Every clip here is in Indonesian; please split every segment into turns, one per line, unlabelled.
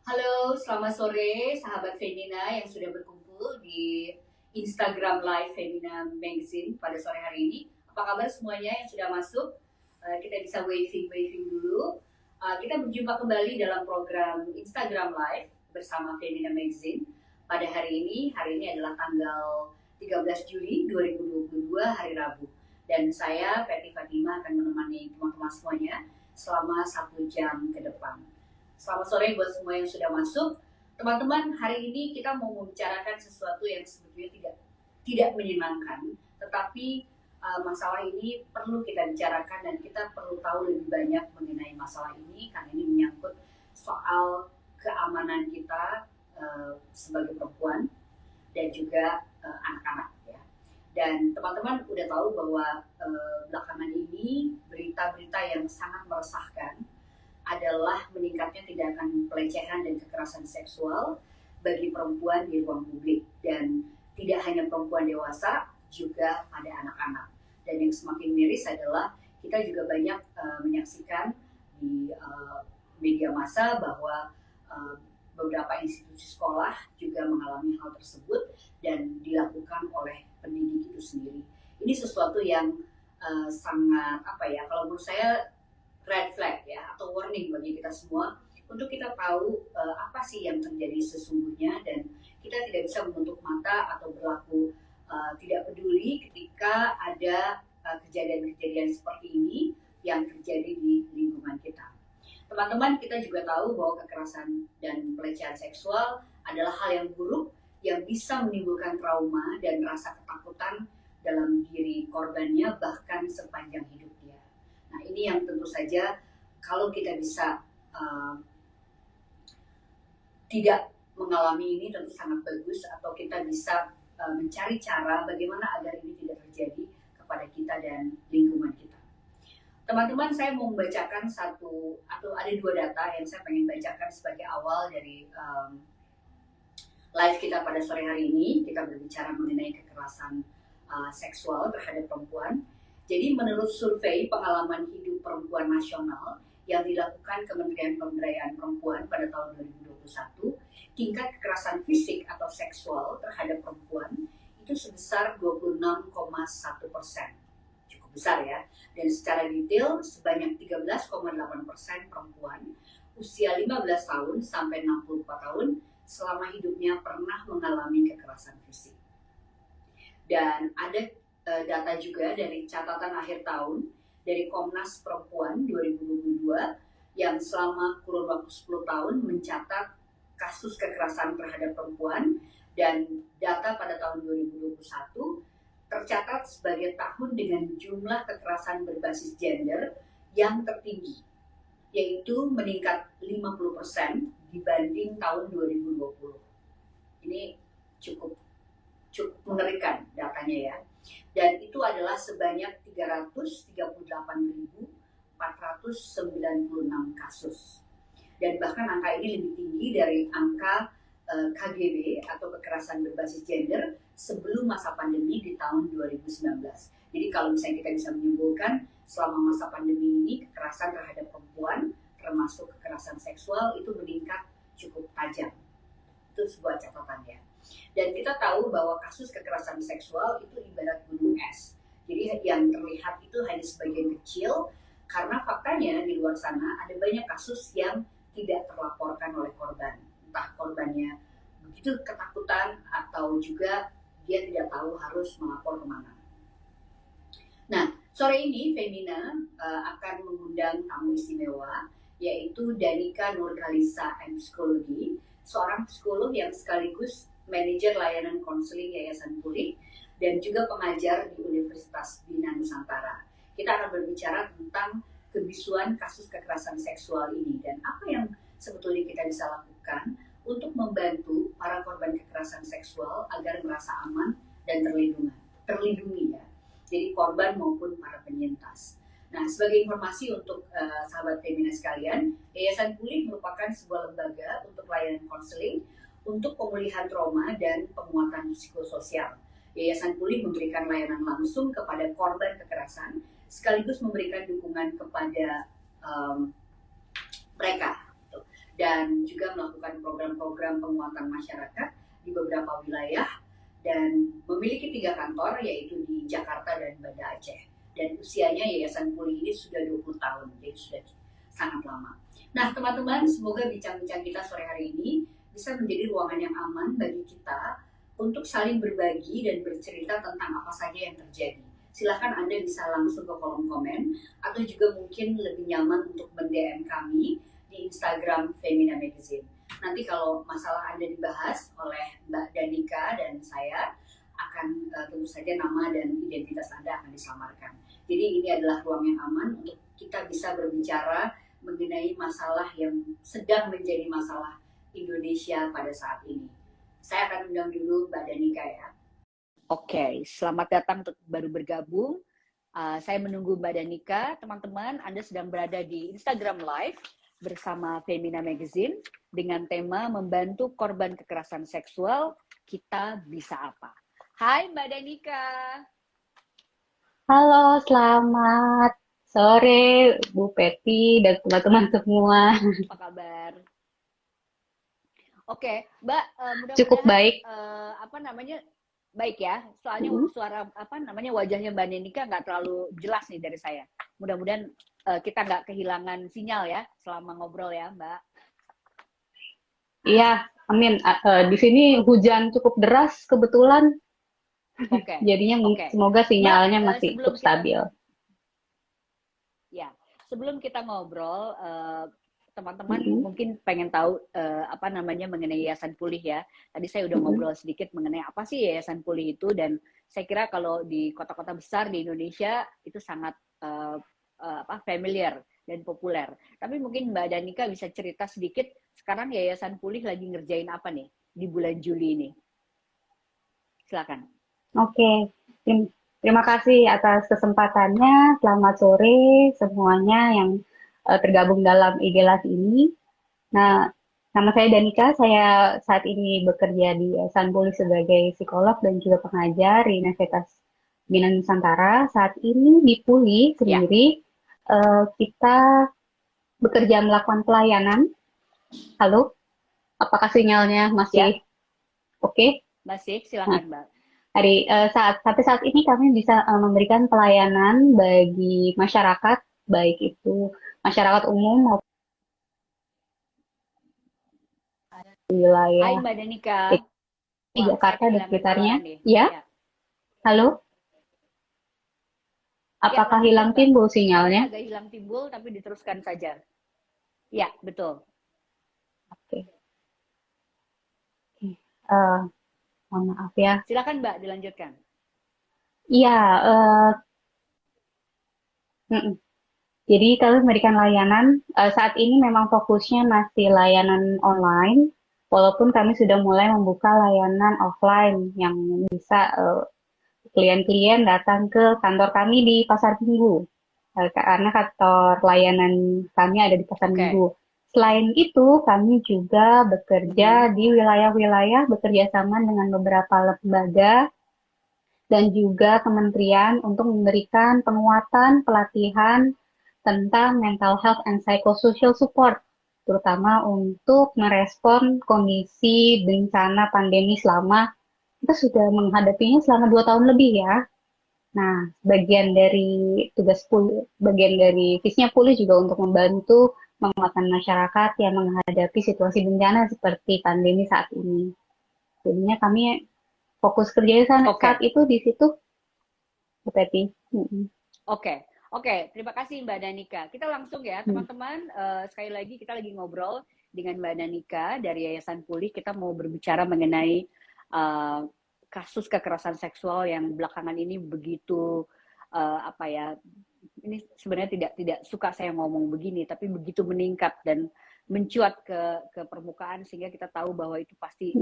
Halo, selamat sore sahabat Femina yang sudah berkumpul di Instagram Live Femina Magazine pada sore hari ini. Apa kabar semuanya yang sudah masuk? Kita bisa waving dulu. Kita berjumpa kembali dalam program Instagram Live bersama Femina Magazine. Pada hari ini adalah tanggal 13 Juli 2022, hari Rabu. Dan saya, Peti Fatima, akan menemani teman-teman semuanya selama 1 jam ke depan. Selamat sore buat semua yang sudah masuk. Teman-teman, hari ini kita mau membicarakan sesuatu yang sebetulnya tidak menyenangkan, tetapi masalah ini perlu kita bicarakan dan kita perlu tahu lebih banyak mengenai masalah ini karena ini menyangkut soal keamanan kita sebagai perempuan dan juga anak-anak ya. Dan teman-teman udah tahu bahwa belakangan ini berita-berita yang sangat meresahkan adalah meningkatnya tindakan pelecehan dan kekerasan seksual bagi perempuan di ruang publik, dan tidak hanya perempuan dewasa, juga pada anak-anak. Dan yang semakin miris adalah kita juga banyak menyaksikan di media massa bahwa beberapa institusi sekolah juga mengalami hal tersebut dan dilakukan oleh pendidik itu sendiri. Ini sesuatu yang sangat kalau menurut saya red flag ya, atau warning bagi kita semua untuk kita tahu apa sih yang terjadi sesungguhnya, dan kita tidak bisa menutup mata atau berlaku tidak peduli ketika ada kejadian-kejadian seperti ini yang terjadi di lingkungan kita. Teman-teman, kita juga tahu bahwa kekerasan dan pelecehan seksual adalah hal yang buruk yang bisa menimbulkan trauma dan rasa ketakutan dalam diri korbannya bahkan sepanjang hidup dia. Nah, ini yang tentu saja kalau kita bisa tidak mengalami ini tentu sangat bagus, atau kita bisa mencari cara bagaimana agar ini tidak terjadi kepada kita dan lingkungan kita. Teman-teman, saya mau membacakan ada dua data yang saya pengen bacakan sebagai awal dari live kita pada sore hari ini. Kita berbicara mengenai kekerasan seksual terhadap perempuan. Jadi menurut survei pengalaman hidup perempuan nasional yang dilakukan Kementerian Pemberdayaan Perempuan pada tahun 2021, tingkat kekerasan fisik atau seksual terhadap perempuan itu sebesar 26,1%. Cukup besar ya. Dan secara detail sebanyak 13,8% perempuan usia 15 tahun sampai 64 tahun selama hidupnya pernah mengalami kekerasan fisik. Dan ada data juga dari catatan akhir tahun dari Komnas Perempuan 2022 yang selama kurun waktu 10 tahun mencatat kasus kekerasan terhadap perempuan, dan data pada tahun 2021 tercatat sebagai tahun dengan jumlah kekerasan berbasis gender yang tertinggi, yaitu meningkat 50% dibanding tahun 2020. Ini cukup mengerikan datanya ya. Dan itu adalah sebanyak 338.496 kasus. Dan bahkan angka ini lebih tinggi dari angka KGB atau kekerasan berbasis gender sebelum masa pandemi di tahun 2019. Jadi kalau misalnya kita bisa menyimpulkan selama masa pandemi ini kekerasan terhadap perempuan termasuk kekerasan seksual itu meningkat cukup tajam. Itu sebuah catatan ya. Dan kita tahu bahwa kasus kekerasan seksual itu ibarat gunung es. Jadi yang terlihat itu hanya sebagian kecil, karena faktanya di luar sana ada banyak kasus yang tidak terlaporkan oleh korban. Entah korbannya begitu ketakutan atau juga dia tidak tahu harus melapor kemana. Nah, sore ini Femina akan mengundang tamu istimewa, yaitu Danika Nurkalisa M. Psikologi, seorang psikolog yang sekaligus manajer layanan konseling Yayasan Pulih dan juga pengajar di Universitas Bina Nusantara. Kita akan berbicara tentang kebisuan kasus kekerasan seksual ini dan apa yang sebetulnya kita bisa lakukan untuk membantu para korban kekerasan seksual agar merasa aman dan terlindungi ya. Jadi korban maupun para penyintas. Nah, sebagai informasi untuk sahabat Femina sekalian, Yayasan Pulih merupakan sebuah lembaga untuk layanan konseling untuk pemulihan trauma dan penguatan psikososial. Yayasan Pulih memberikan layanan langsung kepada korban kekerasan, sekaligus memberikan dukungan kepada mereka. dan juga melakukan program-program penguatan masyarakat di beberapa wilayah dan memiliki 3 kantor yaitu di Jakarta dan Banda Aceh. Dan usianya Yayasan Pulih ini sudah 20 tahun, jadi sudah sangat lama. Nah teman-teman, semoga bincang-bincang kita sore hari ini bisa menjadi ruangan yang aman bagi kita untuk saling berbagi dan bercerita tentang apa saja yang terjadi. Silahkan Anda bisa langsung ke kolom komen atau juga mungkin lebih nyaman untuk mend-DM kami di Instagram Femina Magazine. Nanti kalau masalah Anda dibahas oleh Mbak Danika dan saya, akan tentu saja nama dan identitas Anda akan disamarkan. Jadi ini adalah ruang yang aman untuk kita bisa berbicara mengenai masalah yang sedang menjadi masalah Indonesia pada saat ini. Saya akan undang dulu Mbak Danika ya. Oke, selamat datang untuk baru bergabung. Saya menunggu Mbak Danika. Teman-teman, Anda sedang berada di Instagram Live bersama Femina Magazine dengan tema membantu korban kekerasan seksual, kita bisa apa? Hai Mbak Danika.
Halo, selamat sore Bu Peti dan teman-teman semua.
Apa kabar? Oke, Mbak,
Cukup
mudah-mudahan
baik.
baik ya. Soalnya
Mm.
suara wajahnya Mbak Danika nggak terlalu jelas nih dari saya. Mudah-mudahan kita nggak kehilangan sinyal ya selama ngobrol ya, Mbak.
Iya, amin. Di sini hujan cukup deras kebetulan,
Oke,
jadinya
oke.
semoga
Mbak,
sinyalnya masih
sebelum
cukup
kita
stabil.
sebelum kita ngobrol, teman-teman
Mm-mm.
mungkin pengen tahu mengenai Yayasan Pulih ya. Tadi saya udah
Mm-mm.
ngobrol sedikit mengenai apa sih Yayasan Pulih itu, dan saya kira kalau di kota-kota besar di Indonesia itu sangat familiar dan populer. Tapi mungkin Mbak Danika bisa cerita sedikit sekarang Yayasan Pulih lagi ngerjain apa nih di bulan Juli ini. Silakan.
Oke, terima kasih atas kesempatannya. Selamat sore semuanya yang tergabung dalam IG Live ini. Nah, nama saya Danika, saya saat ini bekerja di Yayasan Pulih sebagai psikolog dan juga pengajar di Universitas Bina Nusantara. Saat ini di Pulih
Ya,
sendiri, kita bekerja melakukan pelayanan. Halo, apakah sinyalnya
ya,
masih oke?
masih
Nah,
silakan Mbak.
sampai saat ini kami bisa memberikan pelayanan bagi masyarakat, baik itu masyarakat umum maupun
Hai
wilayah
Mbak Danika.
di
Wah, saya
Jakarta dan
kehilangan
sekitarnya.
suara nih.
Ya,
Ya.
halo?
Ya,
Apakah
lanjutkan
hilang
Mbak.
timbul
Suaranya
sinyalnya?
agak hilang timbul, tapi diteruskan saja. Ya, betul.
Oke. Eh, Mohon maaf ya.
Silakan Mbak, dilanjutkan.
Iya, mm-mm. Jadi kami memberikan layanan. Saat ini memang fokusnya masih layanan online, walaupun kami sudah mulai membuka layanan offline yang bisa klien-klien datang ke kantor kami di Pasar Minggu. Karena kantor layanan kami ada di Pasar
Oke.
Minggu. Selain itu, kami juga bekerja
Mhm.
di wilayah-wilayah, bekerja sama dengan beberapa lembaga dan juga kementerian untuk memberikan penguatan pelatihan tentang mental health and psychosocial support, terutama untuk merespon kondisi bencana pandemi selama kita sudah menghadapinya selama 2 tahun lebih ya. Nah, bagian dari visinya Pulih juga untuk membantu penguatan masyarakat yang menghadapi situasi bencana seperti pandemi saat ini. Jadinya kami fokus kerja saat
Oke.
itu di situ, Bu Peti. Mm-mm.
Oke. Oke, terima kasih Mbak Danika. Kita langsung ya,
Hmm.
teman-teman. Sekali lagi kita lagi ngobrol dengan Mbak Danika dari Yayasan Pulih. Kita mau berbicara mengenai uh, kasus kekerasan seksual yang belakangan ini begitu ini sebenarnya tidak suka saya ngomong begini, tapi begitu meningkat dan mencuat ke permukaan sehingga kita tahu bahwa itu pasti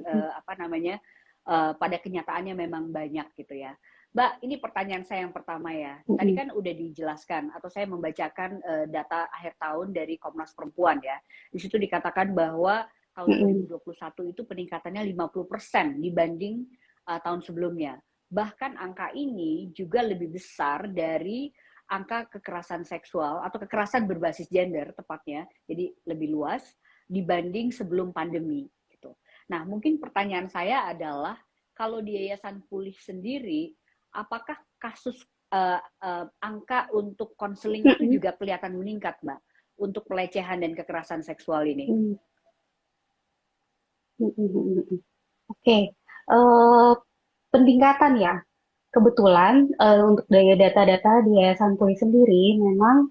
pada kenyataannya memang banyak gitu ya. Mbak, ini pertanyaan saya yang pertama ya. Tadi
Mm-mm.
kan udah dijelaskan atau saya membacakan data akhir tahun dari Komnas Perempuan ya. Di situ dikatakan bahwa tahun
Mm-mm.
2021 itu peningkatannya 50% dibanding tahun sebelumnya. Bahkan angka ini juga lebih besar dari angka kekerasan seksual atau kekerasan berbasis gender tepatnya, jadi lebih luas dibanding sebelum pandemi gitu. Nah, mungkin pertanyaan saya adalah kalau di Yayasan Pulih sendiri, apakah kasus angka untuk konseling itu juga kelihatan meningkat, Mbak, untuk pelecehan dan kekerasan seksual ini?
Oke, peningkatan ya. Kebetulan untuk data-data di Yayasan Pulih sendiri, memang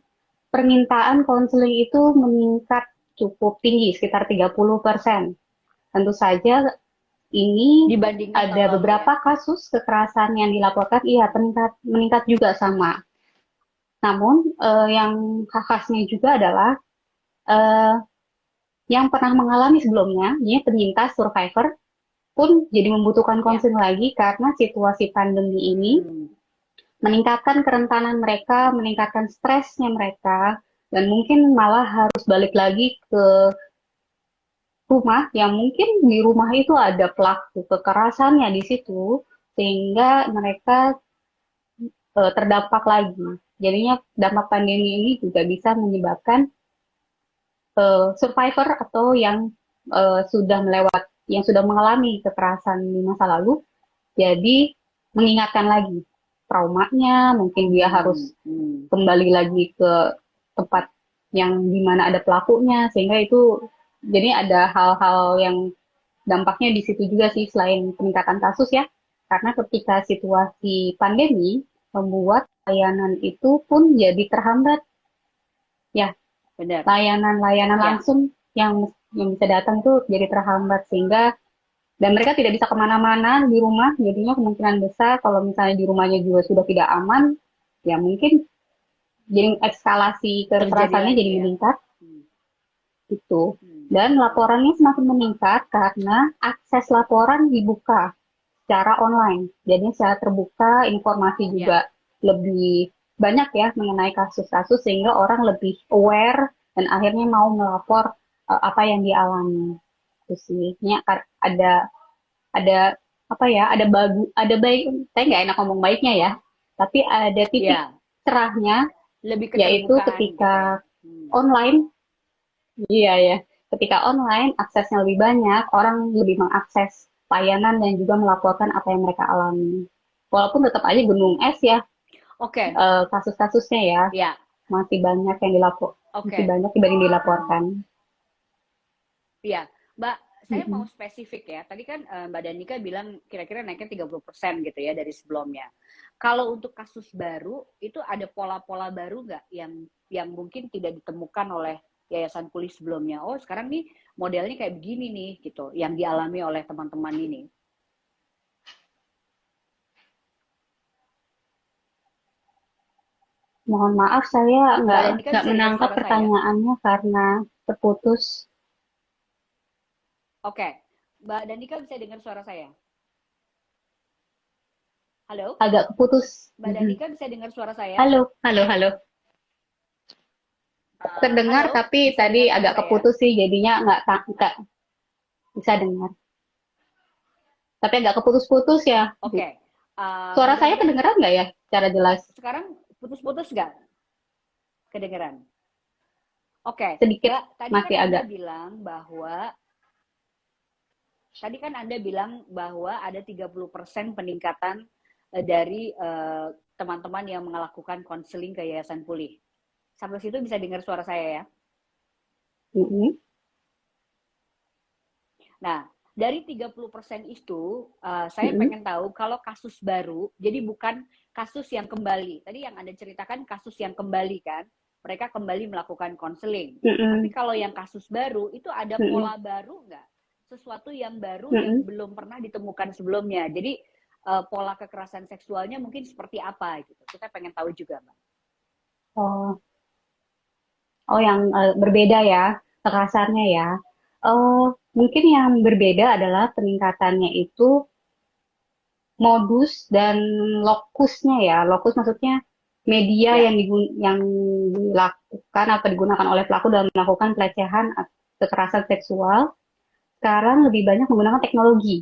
permintaan konseling itu meningkat cukup tinggi, sekitar 30%. Tentu saja ini
Dibandingkan
ada
tahun lalu
beberapa
ya?
kasus kekerasan yang dilaporkan, iya meningkat juga sama. Namun yang khasnya juga adalah eh, yang pernah mengalami sebelumnya, ya penyintas survivor pun jadi membutuhkan
Ya.
konseling lagi karena situasi pandemi ini meningkatkan kerentanan mereka, meningkatkan stresnya mereka, dan mungkin malah harus balik lagi ke rumah yang mungkin di rumah itu ada pelaku kekerasannya di situ, sehingga mereka terdampak lagi. Jadinya dampak pandemi ini juga bisa menyebabkan survivor atau yang yang sudah mengalami kekerasan di masa lalu, jadi mengingatkan lagi traumanya, mungkin dia harus kembali lagi ke tempat yang dimana ada pelakunya, sehingga itu jadi ada hal-hal yang dampaknya di situ juga sih selain peningkatan kasus ya, karena ketika situasi pandemi membuat layanan itu pun jadi terhambat ya,
Benar.
layanan langsung yang bisa datang itu jadi terhambat, sehingga dan mereka tidak bisa kemana-mana di rumah, jadinya kemungkinan besar kalau misalnya di rumahnya juga sudah tidak aman, ya mungkin jadi eskalasi kekerasannya jadi meningkat gitu. Dan laporannya semakin meningkat karena akses laporan dibuka secara online, jadi secara terbuka, informasi juga lebih banyak ya mengenai kasus-kasus, sehingga orang lebih aware dan akhirnya mau melapor apa yang dialami. Itu sih, ada apa ya, ada baik, saya nggak enak ngomong baiknya ya, tapi ada titik cerahnya,
lebih
yaitu ketika online, iya ya, ketika online aksesnya lebih banyak, orang lebih mengakses layanan dan juga melaporkan apa yang mereka alami. Walaupun tetap aja gunung es ya, kasus-kasusnya ya, masih banyak yang masih banyak dibanding dilaporkan.
Iya, Mbak, saya mau spesifik ya. Tadi kan Mbak Danika bilang kira-kira naiknya 30% gitu ya dari sebelumnya. Kalau untuk kasus baru, itu ada pola-pola baru nggak yang mungkin tidak ditemukan oleh Yayasan Pulih sebelumnya? Oh, sekarang nih modelnya kayak begini nih gitu, yang dialami oleh teman-teman ini.
Mohon maaf, saya nggak menangkap pertanyaannya karena terputus.
Oke, Mbak Danika bisa dengar suara saya? Halo?
Agak keputus.
Mbak Danika bisa dengar suara saya?
Halo. Terdengar, tapi tadi agak keputus sih, jadinya nggak bisa dengar. Tapi agak keputus-putus ya.
Oke.
Suara saya kedengeran nggak ya secara jelas?
Sekarang putus-putus nggak? Kedengeran? Oke.
Sedikit,
Mbak,
masih agak.
Tadi kan Anda bilang bahwa ada 30% peningkatan dari teman-teman yang melakukan konseling ke Yayasan Pulih. Sampai situ bisa dengar suara saya ya? Nah, dari 30% itu, saya pengen tahu kalau kasus baru, jadi bukan kasus yang kembali. Tadi yang Anda ceritakan kasus yang kembali kan? Mereka kembali melakukan konseling. Tapi kalau yang kasus baru, itu ada pola baru nggak? Sesuatu yang baru yang belum pernah ditemukan sebelumnya. Jadi pola kekerasan seksualnya mungkin seperti apa gitu. Kita pengen tahu juga, Mbak.
Oh yang berbeda ya kekerasannya ya. Mungkin yang berbeda adalah peningkatannya itu modus dan lokusnya ya. Lokus maksudnya media yang dilakukan atau digunakan oleh pelaku dalam melakukan pelecehan kekerasan seksual sekarang lebih banyak menggunakan teknologi,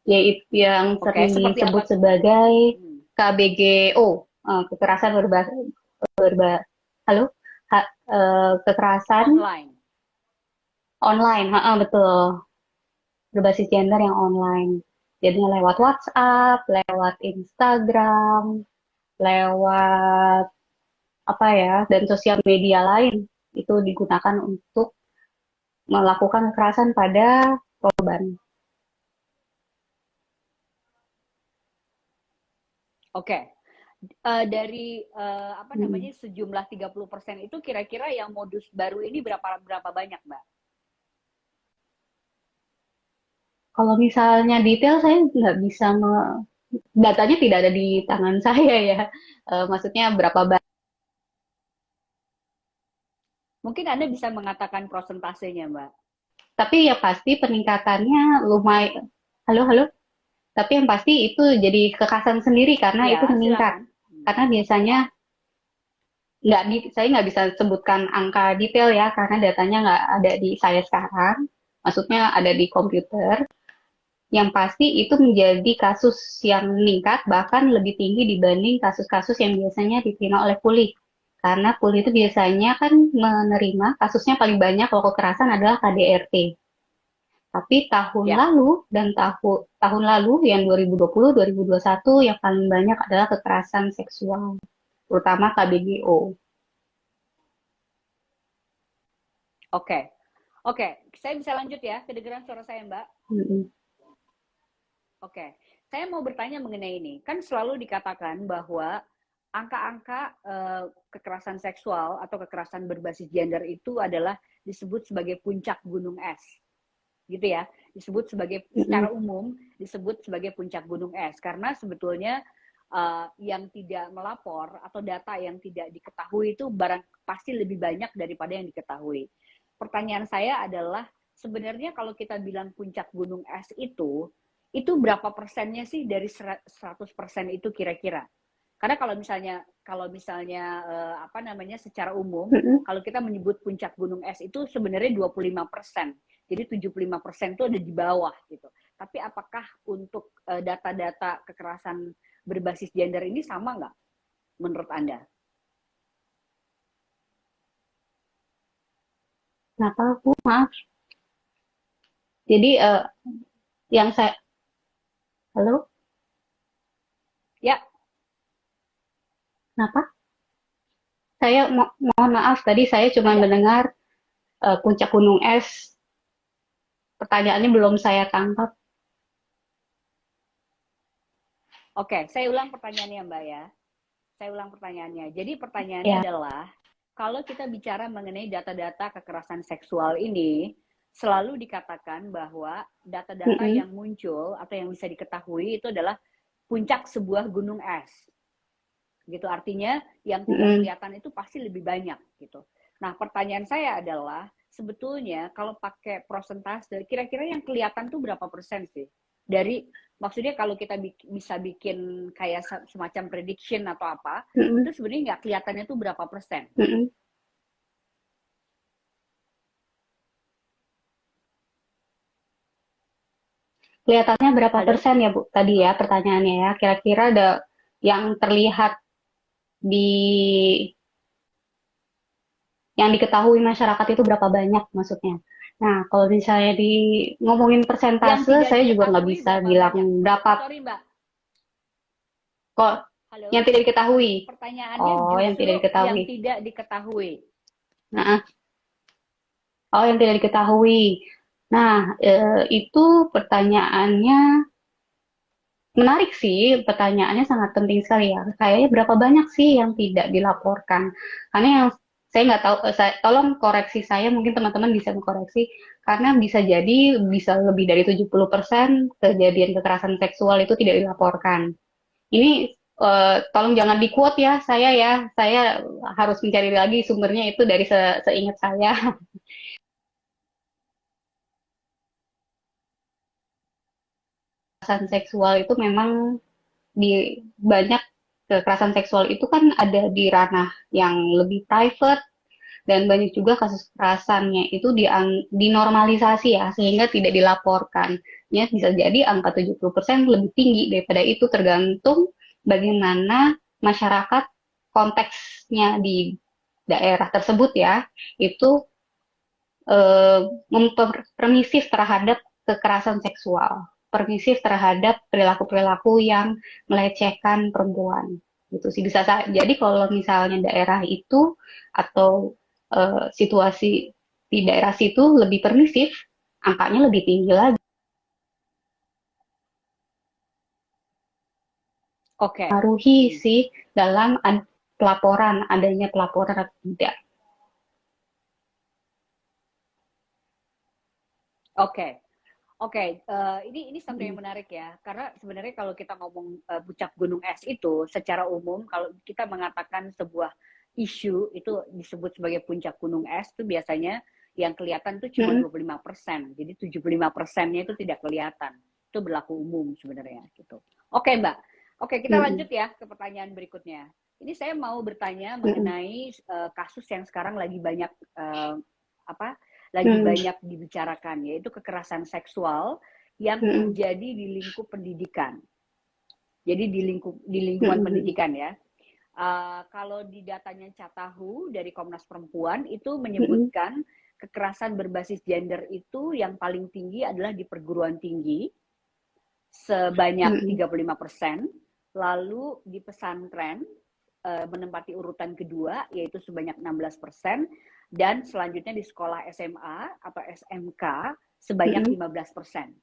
yaitu yang sering disebut sebagai KBGO, kekerasan kekerasan online, betul. Berbasis gender yang online. Jadinya lewat WhatsApp, lewat Instagram, lewat apa ya, dan sosial media lain itu digunakan untuk melakukan kekerasan pada korban.
Oke. Dari apa
Hmm.
namanya sejumlah 30% itu kira-kira yang modus baru ini berapa berapa banyak, Mbak?
Kalau misalnya detail saya nggak bisa datanya tidak ada di tangan saya ya. Maksudnya berapa banyak.
Mungkin Anda bisa mengatakan prosentasenya, Mbak.
Tapi ya pasti peningkatannya lumayan. Halo, halo. Tapi yang pasti itu jadi kekerasan sendiri karena itu
Ya,
meningkat.
silakan.
Karena biasanya saya nggak bisa sebutkan angka detail ya karena datanya nggak ada di saya sekarang. Maksudnya ada di komputer. Yang pasti itu menjadi kasus yang meningkat bahkan lebih tinggi dibanding kasus-kasus yang biasanya diterima oleh puli. Karena puli itu biasanya kan menerima kasusnya paling banyak kalau kekerasan adalah KDRT. Tapi tahun
Ya,
lalu dan tahun lalu yang 2020, 2021 yang paling banyak adalah kekerasan seksual, terutama KBGO.
oke. Oke, saya bisa lanjut ya. Kedengeran suara saya, Mbak?
Mm-mm.
Oke. Saya mau bertanya mengenai ini. Kan selalu dikatakan bahwa angka-angka kekerasan seksual atau kekerasan berbasis gender itu adalah disebut sebagai puncak gunung es. Gitu ya, disebut sebagai
Mm-mm.
secara umum disebut sebagai puncak gunung es karena sebetulnya yang tidak melapor atau data yang tidak diketahui itu barang pasti lebih banyak daripada yang diketahui. Pertanyaan saya adalah sebenarnya kalau kita bilang puncak gunung es itu berapa persennya sih dari 100% itu kira-kira? Karena kalau misalnya apa namanya secara umum
Mm-mm.
kalau kita menyebut puncak gunung es itu sebenarnya 25%. Jadi 75% itu ada di bawah gitu. Tapi apakah untuk data-data kekerasan berbasis gender ini sama nggak menurut Anda?
Kenapa aku maaf? Jadi yang saya halo,
Ya,
kenapa? Saya mohon maaf tadi saya cuma
Anda.
mendengar puncak gunung es. Pertanyaannya belum saya tangkap.
Oke, saya ulang pertanyaannya Mbak ya. Saya ulang pertanyaannya. Jadi pertanyaannya
Ya.
adalah, kalau kita bicara mengenai data-data kekerasan seksual ini, selalu dikatakan bahwa data-data
Mm-mm.
yang muncul atau yang bisa diketahui itu adalah puncak sebuah gunung es. Gitu artinya yang tidak
Mm-mm.
kelihatan itu pasti lebih banyak gitu. Nah, pertanyaan saya adalah sebetulnya kalau pakai prosentase kira-kira yang kelihatan tuh berapa persen sih? Dari maksudnya kalau kita bisa bikin kayak semacam prediction atau apa, itu
Mm-mm.
sebenarnya nggak kelihatannya tuh berapa persen?
Mm-mm. Kelihatannya berapa
Halo?
persen ya Bu? Tadi ya pertanyaannya ya. Kira-kira ada yang terlihat di yang diketahui masyarakat itu berapa banyak maksudnya. Nah, kalau misalnya di ngomongin
Yang
persentase,
tidak
saya juga nggak
diketahui
bisa
berapa
bilang
banyak?
berapa
Sorry Mbak,
kok yang
halo?
tidak diketahui.
Pertanyaannya
Oh, yang
justru
tidak
yang
diketahui.
tidak diketahui.
Nah, oh yang tidak diketahui. Nah, itu pertanyaannya menarik sih, pertanyaannya sangat penting sekali ya. Kayaknya berapa banyak sih yang tidak dilaporkan? Karena yang saya nggak tahu, tolong koreksi saya, mungkin teman-teman bisa mengkoreksi, karena bisa jadi bisa lebih dari 70% kejadian kekerasan seksual itu tidak dilaporkan. Ini tolong jangan di-quote ya, saya harus mencari lagi sumbernya itu dari seingat saya. Kekerasan seksual itu memang di banyak kekerasan seksual itu kan ada di ranah yang lebih private dan banyak juga kasus kekerasannya itu dinormalisasi ya sehingga tidak dilaporkan. Ya, bisa jadi angka 70% lebih tinggi daripada itu tergantung bagaimana masyarakat konteksnya di daerah tersebut ya itu eh, permisif terhadap kekerasan seksual, permisif terhadap perilaku-perilaku yang melecehkan perempuan. Gitu sih bisa jadi kalau misalnya daerah itu atau situasi di daerah situ lebih permisif, angkanya lebih tinggi lagi.
Oke.
Pengaruhi
Hmm.
sih dalam pelaporan, adanya pelaporan atau tidak.
Oke. Oke, ini satu yang
Mm,
menarik ya, karena sebenarnya kalau kita ngomong puncak gunung es itu, secara umum kalau kita mengatakan sebuah isu itu disebut sebagai puncak gunung es itu biasanya yang kelihatan itu cuma
mm,
25%, jadi 75%-nya itu tidak kelihatan. Itu berlaku umum sebenarnya gitu. Oke Mbak, oke kita lanjut
mm,
ya ke pertanyaan berikutnya. Ini saya mau bertanya
mm,
mengenai kasus yang sekarang lagi banyak apa lagi
mm,
banyak dibicarakan, yaitu kekerasan seksual yang
mm,
terjadi di lingkup pendidikan. Jadi di
mm,
lingkungan
mm,
pendidikan ya. Kalau di datanya Catahu dari Komnas Perempuan itu
mm,
menyebutkan kekerasan berbasis gender itu yang paling tinggi adalah di perguruan tinggi sebanyak
mm,
35%, lalu di pesantren menempati urutan kedua yaitu sebanyak 16%, dan selanjutnya di sekolah SMA atau SMK sebanyak
mm,
15%.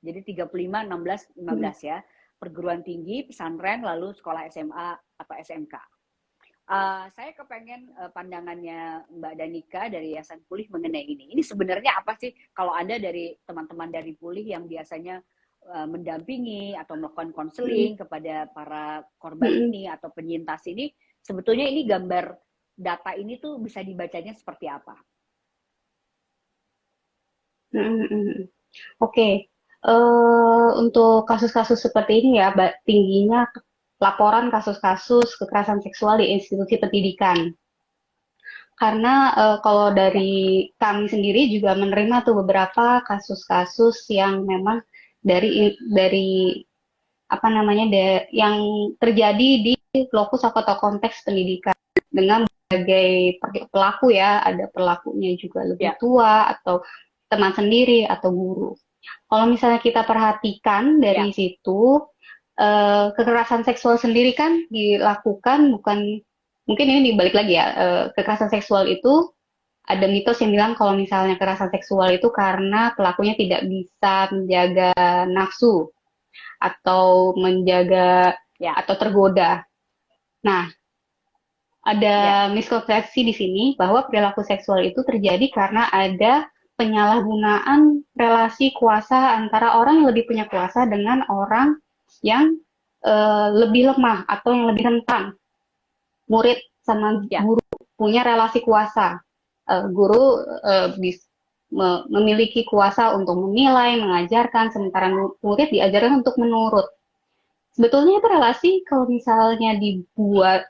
Jadi 35, 16,
mm,
15 ya. Perguruan tinggi, pesantren, lalu sekolah SMA atau SMK. Saya kepengen pandangannya Mbak Danika dari Yayasan Pulih mengenai ini. Ini sebenarnya apa sih kalau ada dari teman-teman dari Pulih yang biasanya mendampingi atau melakukan
mm,
konseling kepada para korban
mm,
ini atau penyintas ini, sebetulnya ini gambar data ini tuh bisa dibacanya seperti apa?
mm, mm, mm. Oke, untuk kasus-kasus seperti ini ya, tingginya laporan kasus-kasus kekerasan seksual di institusi pendidikan. Karena kalau
Ya,
dari kami sendiri juga menerima tuh beberapa kasus-kasus yang memang dari apa namanya yang terjadi di lokus atau konteks pendidikan dengan berbagai pelaku ya, ada pelakunya juga lebih
ya,
tua atau teman sendiri atau guru. Kalau misalnya kita perhatikan dari
ya,
situ, kekerasan seksual sendiri kan dilakukan bukan, mungkin ini dibalik lagi ya, kekerasan seksual itu ada mitos yang bilang kalau misalnya kekerasan seksual itu karena pelakunya tidak bisa menjaga nafsu atau menjaga
ya,
atau tergoda. Nah,
ya,
ada miskonsepsi di sini bahwa perilaku seksual itu terjadi karena ada penyalahgunaan relasi kuasa antara orang yang lebih punya kuasa dengan orang yang lebih lemah atau yang lebih rentan. Murid sama
ya,
guru punya relasi kuasa. Guru memiliki kuasa untuk menilai, mengajarkan, sementara murid diajarkan untuk menurut. Sebetulnya itu relasi kalau misalnya dibuat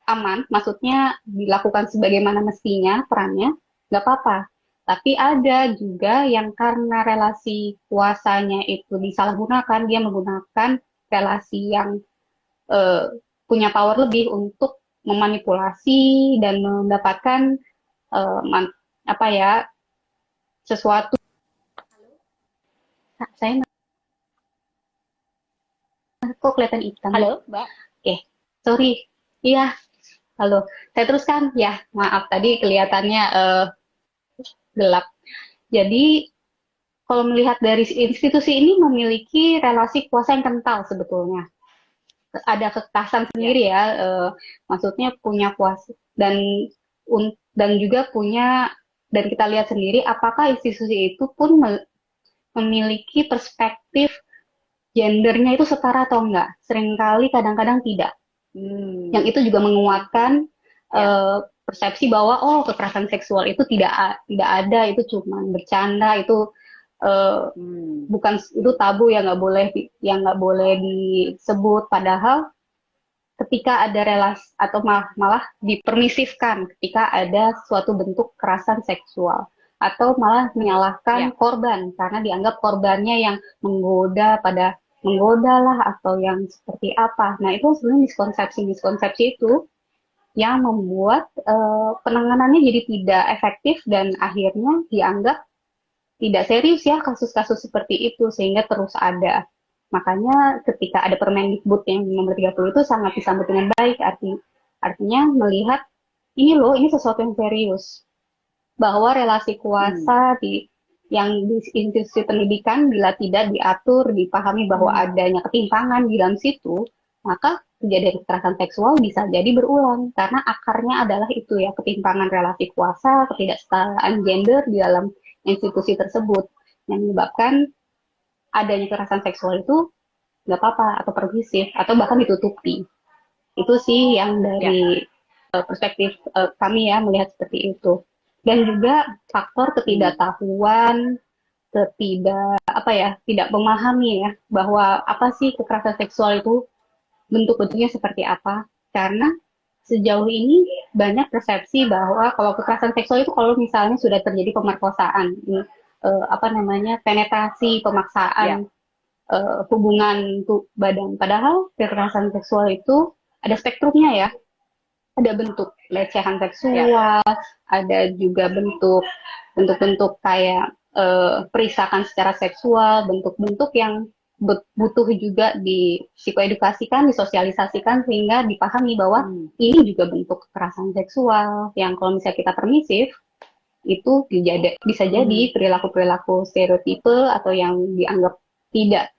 aman, maksudnya dilakukan sebagaimana mestinya perannya, nggak apa-apa. Tapi ada juga yang karena relasi kuasanya itu disalahgunakan, dia menggunakan relasi yang eh, punya power lebih untuk memanipulasi dan mendapatkan eh, man- apa ya sesuatu. Nah, saya kok kelihatan hitam ya?
halo Mbak.
Oke, sorry. Iya, halo. Saya teruskan ya. Maaf tadi kelihatannya gelap. Jadi kalau melihat dari institusi ini memiliki relasi kuasa yang kental sebetulnya. Ada kekerasan
Ya,
sendiri ya, maksudnya punya kuasa dan juga punya dan kita lihat sendiri apakah institusi itu pun memiliki perspektif gendernya itu setara atau enggak. Seringkali kadang-kadang tidak. Yang
hmm,
itu juga menguatkan
ya,
persepsi bahwa oh kekerasan seksual itu tidak ada, itu cuma bercanda, itu eh,
hmm,
bukan itu tabu yang nggak boleh disebut. Padahal ketika ada relasi atau malah dipermisifkan ketika ada suatu bentuk kekerasan seksual atau malah menyalahkan
ya,
korban karena dianggap korbannya yang menggoda lah atau yang seperti apa. Nah, itu sebenarnya miskonsepsi itu yang membuat penanganannya jadi tidak efektif dan akhirnya dianggap tidak serius ya kasus-kasus seperti itu sehingga terus ada. Makanya ketika ada Permendikbud yang nomor 30 itu sangat disambut dengan baik, artinya melihat ini loh, ini sesuatu yang serius bahwa relasi kuasa di institusi pendidikan bila tidak diatur, dipahami bahwa adanya ketimpangan di dalam situ, maka kejadian kekerasan seksual bisa jadi berulang karena akarnya adalah itu ya, ketimpangan relasi kuasa, ketidaksetaraan gender di dalam institusi tersebut yang menyebabkan adanya kekerasan seksual itu nggak apa-apa atau permisif atau bahkan ditutupi. Itu sih yang dari perspektif kami ya melihat seperti itu. Dan juga faktor ketidaktahuan, tidak memahami ya bahwa apa sih kekerasan seksual itu, bentuk-bentuknya seperti apa. Karena sejauh ini banyak persepsi bahwa kalau kekerasan seksual itu kalau misalnya sudah terjadi pemerkosaan, penetrasi, pemaksaan, hubungan badan. Padahal kekerasan seksual itu ada spektrumnya ya. Ada bentuk pelecehan seksual, ada juga bentuk-bentuk kayak perisakan secara seksual, bentuk-bentuk yang butuh juga di psikoedukasikan, disosialisasikan sehingga dipahami bahwa ini juga bentuk kekerasan seksual yang kalau misalnya kita permisif itu bisa jadi perilaku-perilaku stereotipe atau yang dianggap tidak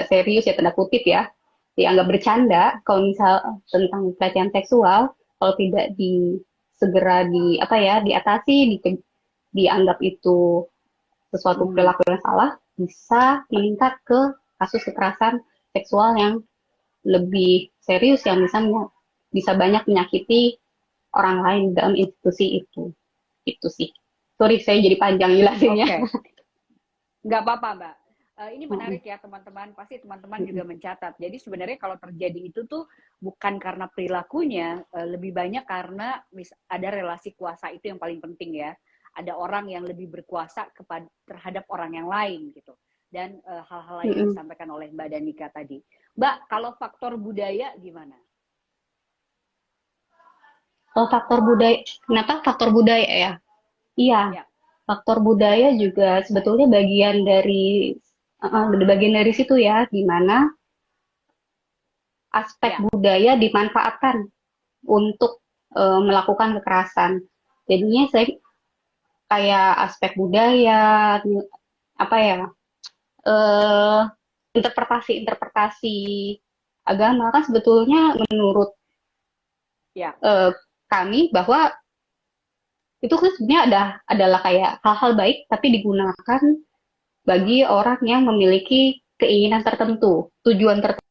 serius ya tanda kutip ya, dianggap bercanda kalau misal tentang pelecehan seksual, kalau tidak segera diatasi, dianggap itu sesuatu perilaku yang salah, bisa meningkat ke kasus kekerasan seksual yang lebih serius yang bisa banyak menyakiti orang lain dalam institusi itu. Itu sih. Sorry, saya jadi panjang jelasinnya.
Nggak apa-apa, Mbak. Ini menarik ya teman-teman, pasti teman-teman juga mencatat. Jadi sebenarnya kalau terjadi itu tuh bukan karena perilakunya, lebih banyak karena ada relasi kuasa itu yang paling penting ya. Ada orang yang lebih berkuasa terhadap orang yang lain gitu. Dan hal-hal lain yang disampaikan oleh Mbak Danika tadi. Mbak, kalau faktor budaya gimana?
Kalau faktor budaya, kenapa faktor budaya ya? Iya, faktor budaya juga sebetulnya bagian dari situ ya, di mana aspek budaya dimanfaatkan untuk melakukan kekerasan. Jadinya saya kayak aspek budaya, interpretasi agama kan sebetulnya menurut kami bahwa itu kan sebenarnya adalah kayak hal-hal baik tapi digunakan bagi orang yang memiliki keinginan tertentu, tujuan tertentu.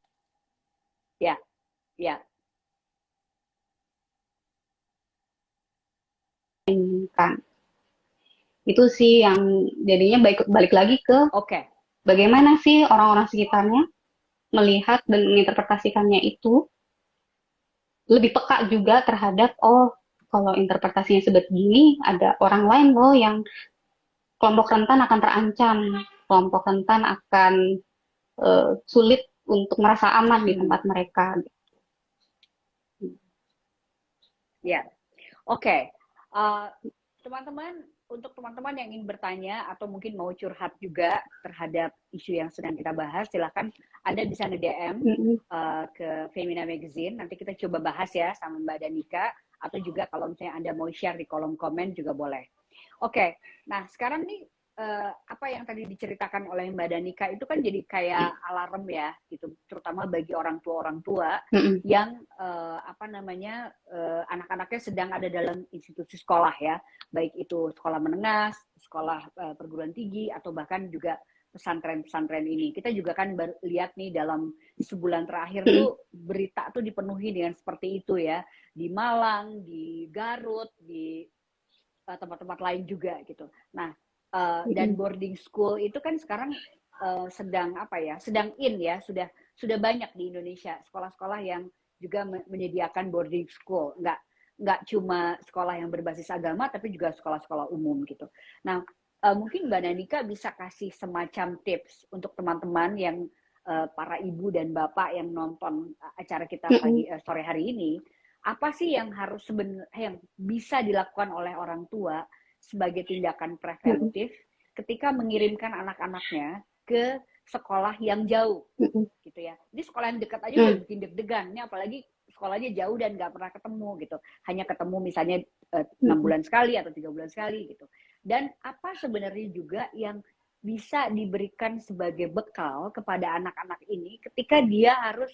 Itu sih yang jadinya balik lagi ke bagaimana sih orang-orang sekitarnya melihat dan menginterpretasikannya itu lebih peka juga terhadap kalau interpretasinya sebegini ada orang lain loh yang kelompok rentan akan terancam, kelompok rentan akan sulit untuk merasa aman di tempat mereka.
Ya, teman-teman, untuk teman-teman yang ingin bertanya atau mungkin mau curhat juga terhadap isu yang sedang kita bahas, silakan Anda bisa nge-DM ke Femina Magazine. Nanti kita coba bahas ya sama Mbak Danika, atau juga kalau misalnya Anda mau share di kolom komen juga boleh. Nah sekarang nih apa yang tadi diceritakan oleh Mbak Danika itu kan jadi kayak alarm ya, gitu, terutama bagi orang tua yang anak-anaknya sedang ada dalam institusi sekolah ya, baik itu sekolah menengah, sekolah perguruan tinggi, atau bahkan juga pesantren-pesantren ini. Kita juga kan lihat nih dalam sebulan terakhir tuh berita tuh dipenuhi dengan seperti itu ya, di Malang, di Garut, di tempat-tempat lain juga gitu. Nah, dan boarding school itu kan sekarang sedang in ya, sudah banyak di Indonesia sekolah-sekolah yang juga menyediakan boarding school, nggak cuma sekolah yang berbasis agama tapi juga sekolah-sekolah umum gitu. Nah, mungkin Mbak Danika bisa kasih semacam tips untuk teman-teman yang para ibu dan bapak yang nonton acara kita sore hari ini, apa sih yang harus yang bisa dilakukan oleh orang tua sebagai tindakan preventif ketika mengirimkan anak-anaknya ke sekolah yang jauh gitu ya. Ini sekolah yang dekat aja udah bikin deg-degan. Ini apalagi sekolahnya jauh dan nggak pernah ketemu gitu. Hanya ketemu misalnya 6 bulan sekali atau 3 bulan sekali gitu. Dan apa sebenarnya juga yang bisa diberikan sebagai bekal kepada anak-anak ini ketika dia harus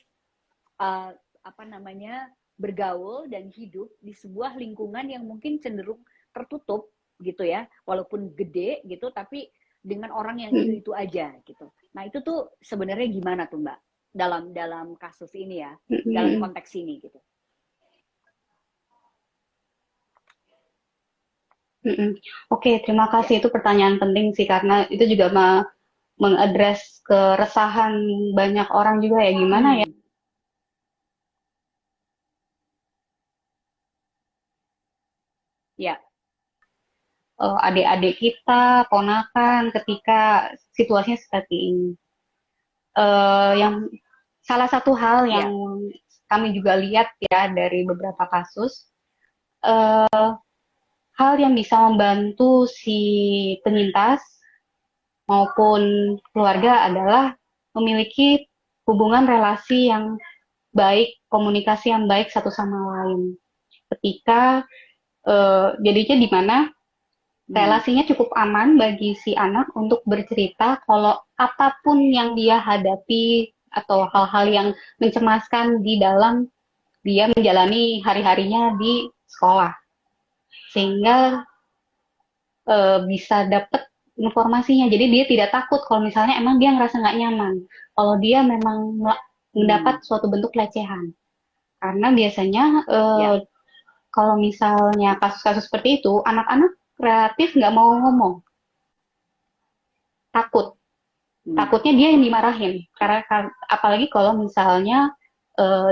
bergaul dan hidup di sebuah lingkungan yang mungkin cenderung tertutup gitu ya, walaupun gede gitu, tapi dengan orang yang itu aja gitu. Nah itu tuh sebenarnya gimana tuh Mbak dalam kasus ini ya, dalam konteks ini gitu.
Oke, terima kasih. Itu pertanyaan penting sih, karena itu juga mengadres keresahan banyak orang juga ya, gimana ya
Ya.
adik-adik kita, ponakan, ketika situasinya seperti ini. Yang salah satu hal yang kami juga lihat ya dari beberapa kasus, hal yang bisa membantu si penyintas maupun keluarga adalah memiliki hubungan relasi yang baik, komunikasi yang baik satu sama lain. Ketika jadinya di mana relasinya cukup aman bagi si anak untuk bercerita kalau apapun yang dia hadapi atau hal-hal yang mencemaskan di dalam dia menjalani hari-harinya di sekolah. Sehingga bisa dapat informasinya. Jadi dia tidak takut kalau misalnya emang dia ngerasa nggak nyaman. Kalau dia memang mendapat suatu bentuk pelecehan. Karena biasanya kalau misalnya kasus-kasus seperti itu, anak-anak kreatif nggak mau ngomong. Takut. Takutnya dia yang dimarahin. Karena apalagi kalau misalnya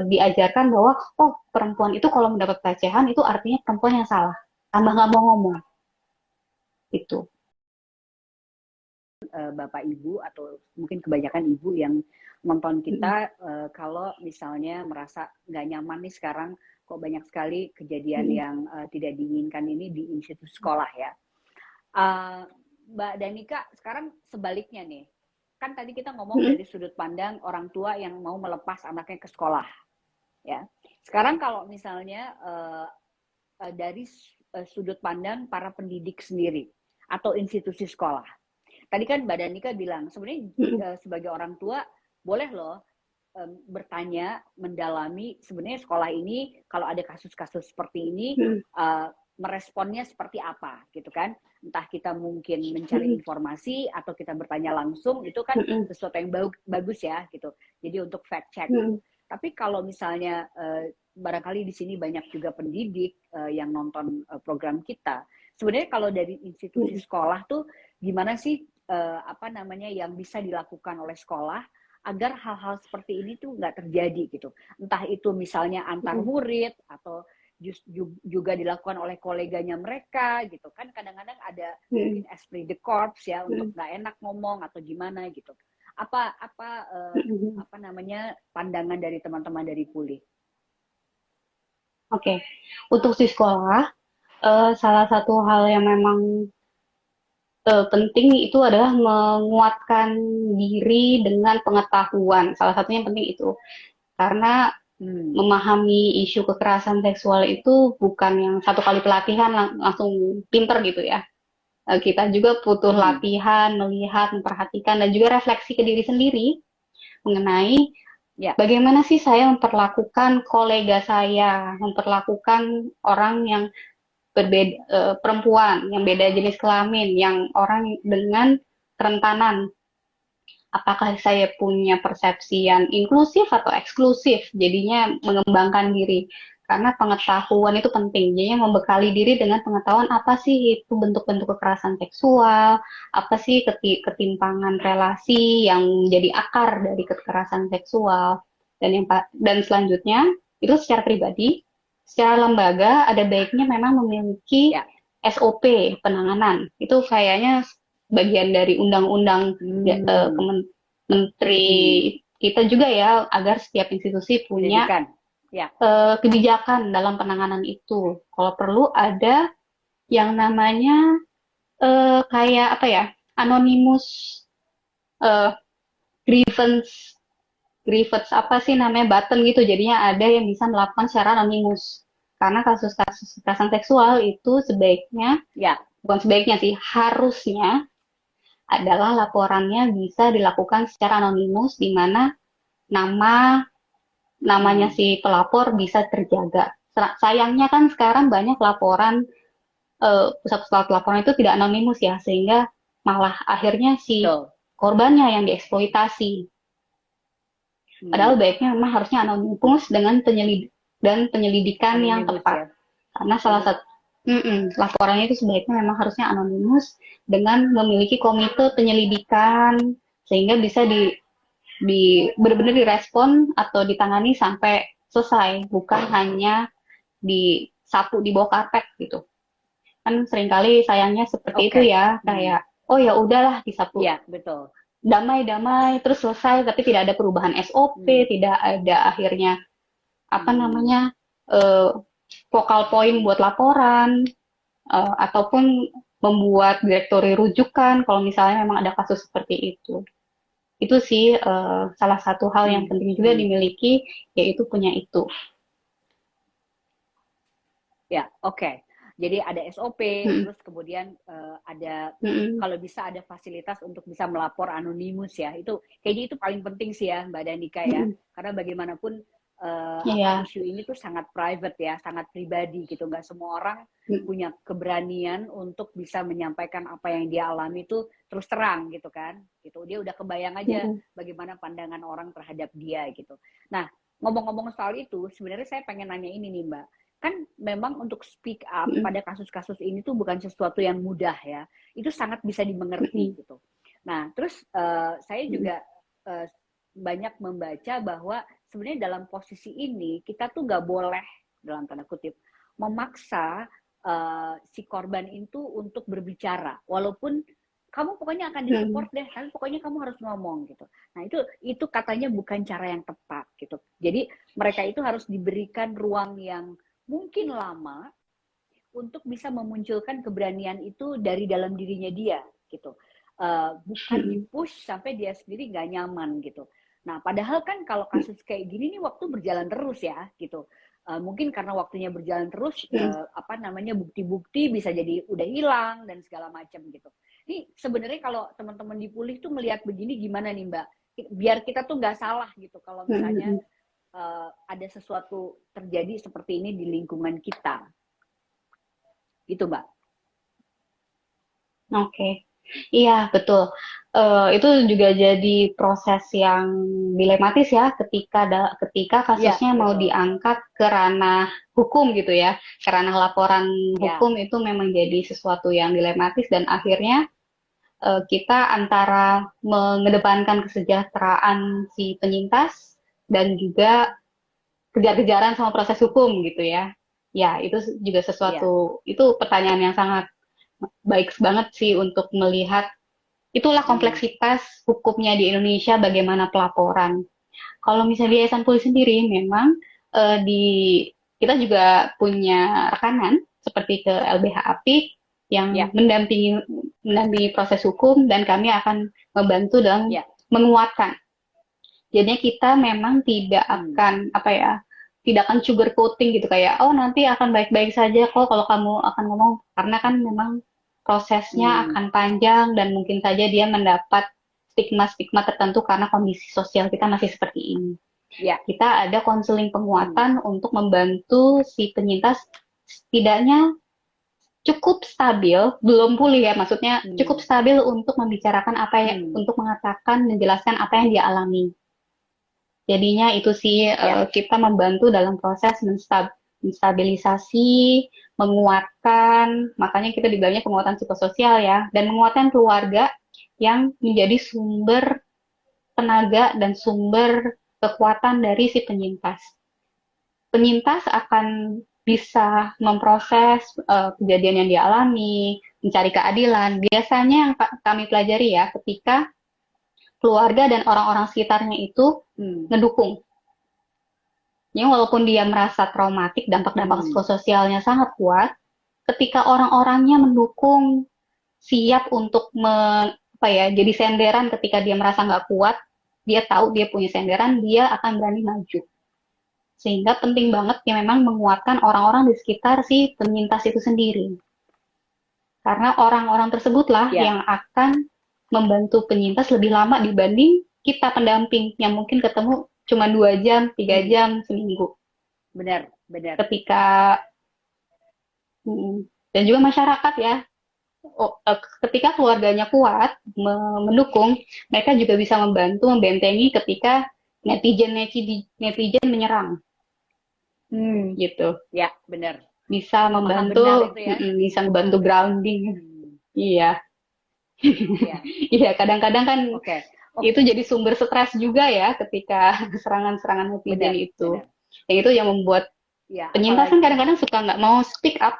diajarkan bahwa, oh perempuan itu kalau mendapat pelecehan itu artinya perempuan yang salah. Tambah nggak mau ngomong. Itu.
Bapak Ibu atau mungkin kebanyakan ibu yang nonton kita kalau misalnya merasa nggak nyaman nih sekarang kok banyak sekali kejadian yang tidak diinginkan ini di institusi sekolah ya. Mbak Danika, sekarang sebaliknya nih, kan tadi kita ngomong dari sudut pandang orang tua yang mau melepas anaknya ke sekolah ya. Sekarang kalau misalnya dari sudut pandang para pendidik sendiri atau institusi sekolah. Tadi kan Mbak Danika bilang sebenarnya sebagai orang tua boleh loh bertanya, mendalami sebenarnya sekolah ini kalau ada kasus-kasus seperti ini meresponnya seperti apa gitu kan. Entah kita mungkin mencari informasi atau kita bertanya langsung, itu kan sesuatu yang bagus ya gitu. Jadi untuk fact check. Tapi kalau misalnya barangkali di sini banyak juga pendidik yang nonton program kita. Sebenarnya kalau dari institusi sekolah tuh gimana sih yang bisa dilakukan oleh sekolah agar hal-hal seperti ini tuh nggak terjadi gitu. Entah itu misalnya antar murid atau juga dilakukan oleh koleganya mereka gitu kan. Kadang-kadang ada mungkin esprit de corps ya untuk nggak enak ngomong atau gimana gitu. Apa pandangan dari teman-teman dari Puli?
Oke. Untuk si sekolah, salah satu hal yang memang penting itu adalah menguatkan diri dengan pengetahuan. Salah satunya yang penting itu. Karena memahami isu kekerasan seksual itu bukan yang satu kali pelatihan langsung pinter gitu ya. Kita juga butuh latihan, melihat, memperhatikan, dan juga refleksi ke diri sendiri mengenai bagaimana sih saya memperlakukan kolega saya, memperlakukan orang yang berbeda, perempuan yang beda jenis kelamin, yang orang dengan kerentanan. Apakah saya punya persepsi yang inklusif atau eksklusif? Jadinya mengembangkan diri. Karena pengetahuan itu penting. Jadinya membekali diri dengan pengetahuan apa sih itu bentuk-bentuk kekerasan seksual, apa sih ketimpangan relasi yang menjadi akar dari kekerasan seksual. Dan selanjutnya itu secara pribadi, secara lembaga ada baiknya memang memiliki SOP penanganan. Itu kayaknya bagian dari undang-undang menteri kita juga ya, agar setiap institusi punya
Ya,
kebijakan dalam penanganan itu. Kalau perlu ada yang namanya kayak apa ya, anonymous eh, grievance grievance apa sih namanya button gitu. Jadinya ada yang bisa melakukan secara anonimus. Karena kasus-kasus kekerasan seksual itu sebaiknya,
ya.
bukan sebaiknya sih, harusnya adalah laporannya bisa dilakukan secara anonimus di mana nama namanya
Hmm.
si pelapor bisa terjaga. Sayangnya kan sekarang banyak laporan pusat-pusat laporan itu tidak anonimus ya, sehingga malah akhirnya si
Betul.
korbannya yang dieksploitasi. Padahal
Hmm.
baiknya memang harusnya anonimus dengan penyelidikan yang
Anonymous
tepat.
ya.
Karena salah satu laporannya itu sebaiknya memang harusnya anonimus dengan memiliki komite penyelidikan sehingga bisa benar-benar direspon atau ditangani sampai selesai, bukan hanya disapu di bawah karpet gitu. Kan seringkali sayangnya seperti itu
Oke.
ya,
Hmm.
kayak oh ya udahlah disapu
Ya, betul.
damai-damai terus selesai, tapi tidak ada perubahan SOP,
Hmm.
tidak ada akhirnya apa
Hmm.
namanya eh, vokal point buat laporan ataupun membuat direktori rujukan kalau misalnya memang ada kasus seperti itu. Itu sih salah satu hal yang
Hmm.
penting juga
Hmm.
dimiliki, yaitu punya itu.
Ya, oke. Jadi ada SOP,
Mm-mm,
terus kemudian ada
mm-mm,
kalau bisa ada fasilitas untuk bisa melapor anonimus ya. Itu kayaknya itu paling penting sih ya, Mbak Danika ya.
mm-mm.
Karena bagaimanapun apa
Iya,
isu ini tuh sangat private ya, sangat pribadi gitu. Nggak semua orang
mm,
punya keberanian untuk bisa menyampaikan apa yang dia alami itu terus terang gitu kan. Gitu. Dia udah kebayang aja
mm-mm,
bagaimana pandangan orang terhadap dia gitu. Nah, ngomong-ngomong soal itu, sebenarnya saya pengen nanya ini nih, Mbak, kan memang untuk speak up
mm-mm,
pada kasus-kasus ini tuh bukan sesuatu yang mudah ya. Itu sangat bisa dimengerti
mm-mm,
gitu. Nah, terus saya
mm-mm,
juga uh, banyak membaca bahwa sebenarnya dalam posisi ini kita tuh nggak boleh dalam tanda kutip memaksa si korban itu untuk berbicara, walaupun kamu pokoknya akan
mm-mm,
disupport deh, tapi pokoknya kamu harus ngomong gitu. Nah itu katanya bukan cara yang tepat gitu. Jadi mereka itu harus diberikan ruang yang mungkin lama untuk bisa memunculkan keberanian itu dari dalam dirinya dia gitu. Bukan
mm-mm,
dipush sampai dia sendiri nggak nyaman gitu. Nah, padahal kan kalau kasus kayak gini nih waktu berjalan terus ya gitu. Mungkin karena waktunya berjalan terus,
mm-mm.
apa namanya bukti-bukti bisa jadi udah hilang dan segala macam gitu. Ini sebenarnya kalau teman-teman di Pulih tuh melihat begini gimana nih Mbak? Biar kita tuh nggak salah gitu kalau misalnya
Mm-mm.
ada sesuatu terjadi seperti ini di lingkungan kita. Gitu, Mbak.
Oke, iya betul. Itu juga jadi proses yang dilematis ya ketika
Iya,
kasusnya mau
betul.
diangkat ke ranah hukum gitu ya, ke ranah laporan hukum
Ya.
itu memang jadi sesuatu yang dilematis dan akhirnya kita antara mengedepankan kesejahteraan si penyintas dan juga kejar-kejaran sama proses hukum gitu ya. Ya, itu juga
Iya.
sesuatu, itu pertanyaan yang sangat baik banget sih untuk melihat itulah
Hmm.
kompleksitas hukumnya di Indonesia bagaimana pelaporan. Kalau misalnya di Yayasan Pulih sendiri memang di kita juga punya rekanan seperti ke LBH Apik yang
Ya.
mendampingi proses hukum dan kami akan membantu dalam
Ya.
menguatkan. Jadinya kita memang tidak
Hmm.
akan apa ya, tidak akan sugar coating gitu kayak oh nanti akan baik-baik saja kok kalau kamu akan ngomong, karena kan memang prosesnya
Hmm.
akan panjang dan mungkin saja dia mendapat stigma-stigma tertentu karena kondisi sosial kita masih seperti ini.
Ya.
Kita ada konseling
Hmm.
penguatan untuk membantu si penyintas setidaknya cukup stabil, belum pulih ya, maksudnya cukup
Hmm.
stabil untuk membicarakan apa ya,
Hmm.
untuk mengatakan, menjelaskan apa yang dia alami. Jadinya itu sih
Ya.
kita membantu dalam proses menstabilisasi, menguatkan, makanya kita dibilangnya penguatan psikososial ya, dan menguatkan keluarga yang menjadi sumber tenaga dan sumber kekuatan dari si penyintas. Penyintas akan bisa memproses kejadian yang dialami, mencari keadilan. Biasanya yang kami pelajari ya, ketika keluarga dan orang-orang sekitarnya itu
Hmm.
ngedukung. Yang walaupun dia merasa traumatik, dampak-dampak
Hmm.
psikososialnya sangat kuat, ketika orang-orangnya mendukung, siap untuk apa ya, jadi senderan ketika dia merasa nggak kuat, dia tahu dia punya senderan, dia akan berani maju. Sehingga penting banget ya memang menguatkan orang-orang di sekitar si penyintas itu sendiri. Karena orang-orang tersebutlah
Ya,
yang akan membantu penyintas lebih lama dibanding kita pendamping yang mungkin ketemu cuma 2 jam, tiga
hmm,
jam seminggu.
benar, benar.
Ketika dan juga masyarakat ya, ketika keluarganya kuat mendukung, mereka juga bisa membantu membentengi ketika netizen menyerang
Hmm,
gitu.
ya, benar.
Bisa
Apakah benar
membantu,
itu ya?
bisa membantu grounding.
Hmm,
Iya,
ya,
iya kadang-kadang kan
oke,
itu
oke,
jadi sumber stres juga ya ketika serangan-serangan netizen
benar,
itu.
benar.
Yang itu yang membuat
Ya,
penyintas kan
apalagi,
kadang-kadang suka nggak mau speak up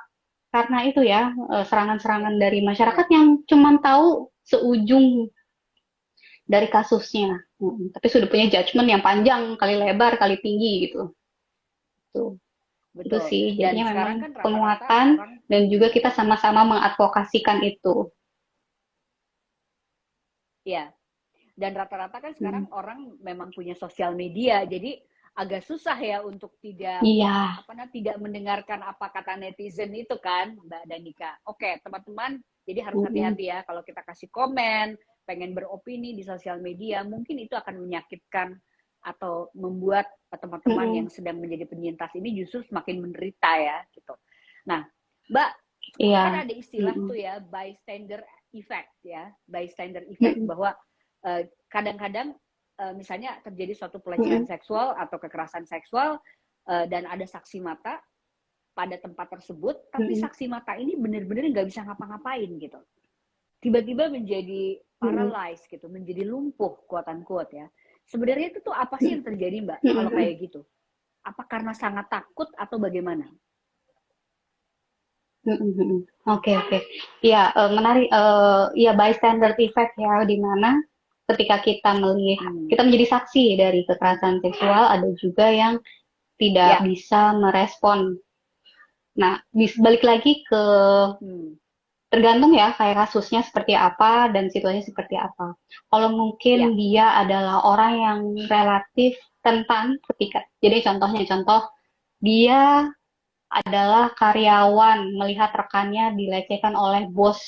karena itu ya
ya,
serangan-serangan dari masyarakat
benar.
yang cuma tahu seujung dari kasusnya. Tapi sudah punya judgement yang panjang, kali lebar, kali tinggi gitu. Tuh. Itu
Betul.
sih,
Dan
jadinya memang
sekarang kan rata-rata
penguatan
orang,
dan juga kita sama-sama mengadvokasikan itu.
ya, dan rata-rata kan
Hmm.
sekarang orang memang punya sosial media, jadi agak susah ya untuk tidak
Iya.
apa namanya tidak mendengarkan apa kata netizen itu kan, Mbak Danika. Oke, teman-teman, jadi harus
Mm-mm.
hati-hati ya kalau kita kasih komen, pengen beropini di sosial media, mungkin itu akan menyakitkan atau membuat teman-teman yang
Mm-mm.
sedang menjadi penyintas ini justru semakin menderita ya gitu. Nah, Mbak, kan
Iya.
ada istilah
Mm-mm.
tuh ya bystander effect ya, bystander effect
Mm-mm.
bahwa kadang-kadang misalnya terjadi suatu pelecehan
Mm-mm.
seksual atau kekerasan seksual dan ada saksi mata pada tempat tersebut, tapi
Mm-mm.
saksi mata ini benar-benar nggak bisa ngapa-ngapain gitu. Tiba-tiba menjadi
Mm-mm.
paralyzed gitu, menjadi lumpuh kuatan kuat ya. Sebenarnya itu tuh apa sih yang terjadi Mbak kalau
Mm-mm.
kayak gitu? Apa karena sangat takut atau bagaimana?
Mm-mm. Oke, oke. Iya, menarik. Ya bystander effect ya, di mana ketika kita melihat,
Hmm.
kita menjadi saksi dari kekerasan seksual, ada juga yang tidak
Ya.
bisa merespon. Nah, balik lagi ke
Hmm.
tergantung ya kayak kasusnya seperti apa dan situasinya seperti apa. Kalau
Ya.
mungkin dia adalah orang yang relatif rentan ketika, jadi contoh dia adalah karyawan melihat rekannya dilecehkan oleh bos,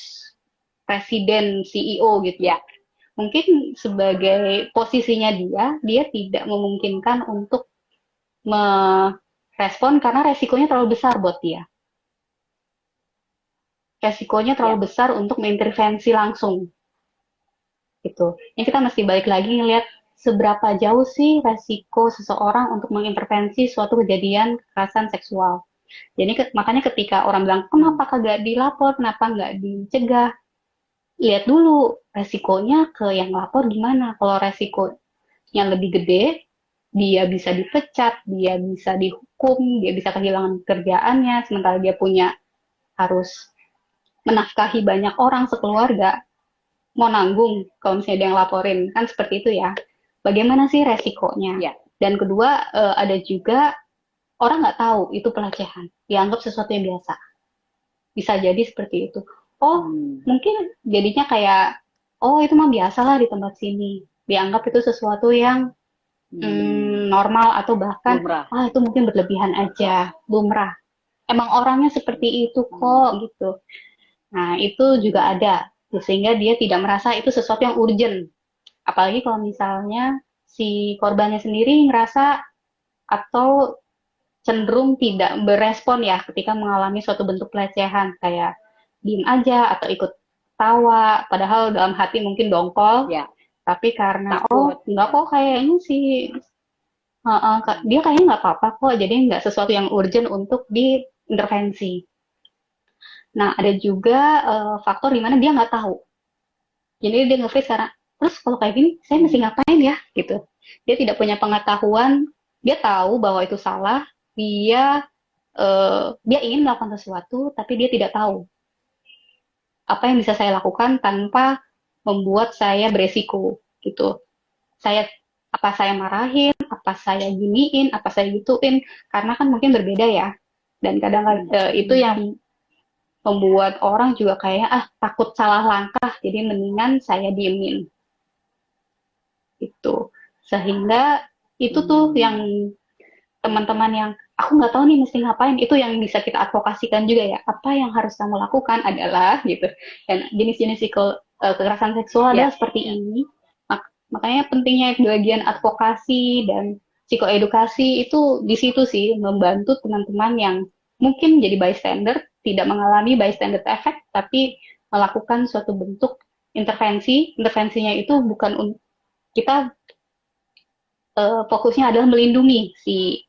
presiden, CEO gitu.
Ya.
Mungkin sebagai posisinya dia tidak memungkinkan untuk merespon karena resikonya terlalu besar buat dia. Resikonya terlalu
Ya.
besar untuk mengintervensi langsung gitu. Yang kita mesti balik lagi ngelihat seberapa jauh sih resiko seseorang untuk mengintervensi suatu kejadian kekerasan seksual. Jadi makanya ketika orang bilang
Hmm.
kenapa kagak dilapor, kenapa nggak dicegah, lihat dulu resikonya ke yang lapor gimana. Kalau resikonya lebih gede, dia bisa dipecat, dia bisa dihukum, dia bisa kehilangan kerjaannya, sementara dia punya harus menafkahi banyak orang sekeluarga, mau nanggung kalau misalnya dia yang laporin, kan seperti itu ya. Bagaimana sih resikonya?
Ya.
Dan kedua, ada juga orang nggak tahu itu pelecehan, dianggap sesuatu yang biasa. Bisa jadi seperti itu. Oh,
Hmm.
mungkin jadinya kayak, oh itu mah biasalah di tempat sini. Dianggap itu sesuatu yang
Hmm.
normal atau bahkan,
Lumrah.
ah itu mungkin berlebihan aja, lumrah. Emang orangnya seperti itu
Hmm.
kok gitu. Nah, itu juga
Hmm.
ada. Sehingga dia tidak merasa itu sesuatu yang urgent. Apalagi kalau misalnya si korbannya sendiri ngerasa atau cenderung tidak berespon ya ketika mengalami suatu bentuk pelecehan kayak diem aja atau ikut tawa padahal dalam hati mungkin dongkol
Ya.
tapi karena oh
Takut.
enggak
Ya.
kok kayaknya sih dia
Hmm.
kayaknya nggak apa-apa kok jadi nggak sesuatu yang urgent untuk diintervensi. Nah ada juga faktor di mana dia nggak tahu jadi dia nge-freeze karena terus kalau kayak gini saya mesti
Hmm.
ngapain ya gitu. Dia tidak punya pengetahuan, dia tahu bahwa itu salah, dia ingin melakukan sesuatu tapi dia tidak tahu apa yang bisa saya lakukan tanpa membuat saya beresiko gitu. Saya apa saya marahin, apa saya giniin, apa saya gituin, karena kan mungkin berbeda ya. Dan kadang itu yang membuat orang juga kayak takut salah langkah, jadi mendingan saya diemin itu. Sehingga itu tuh yang teman-teman yang aku nggak tahu nih mesti ngapain, itu yang bisa kita advokasikan juga ya. Apa yang harus kamu lakukan adalah gitu. Dan jenis-jenis kekerasan seksual adalah seperti ini. Makanya pentingnya bagian advokasi dan psikoedukasi itu di situ sih, membantu teman-teman yang mungkin jadi bystander, tidak mengalami bystander effect, tapi melakukan suatu bentuk intervensi. Intervensinya itu bukan kita fokusnya adalah melindungi si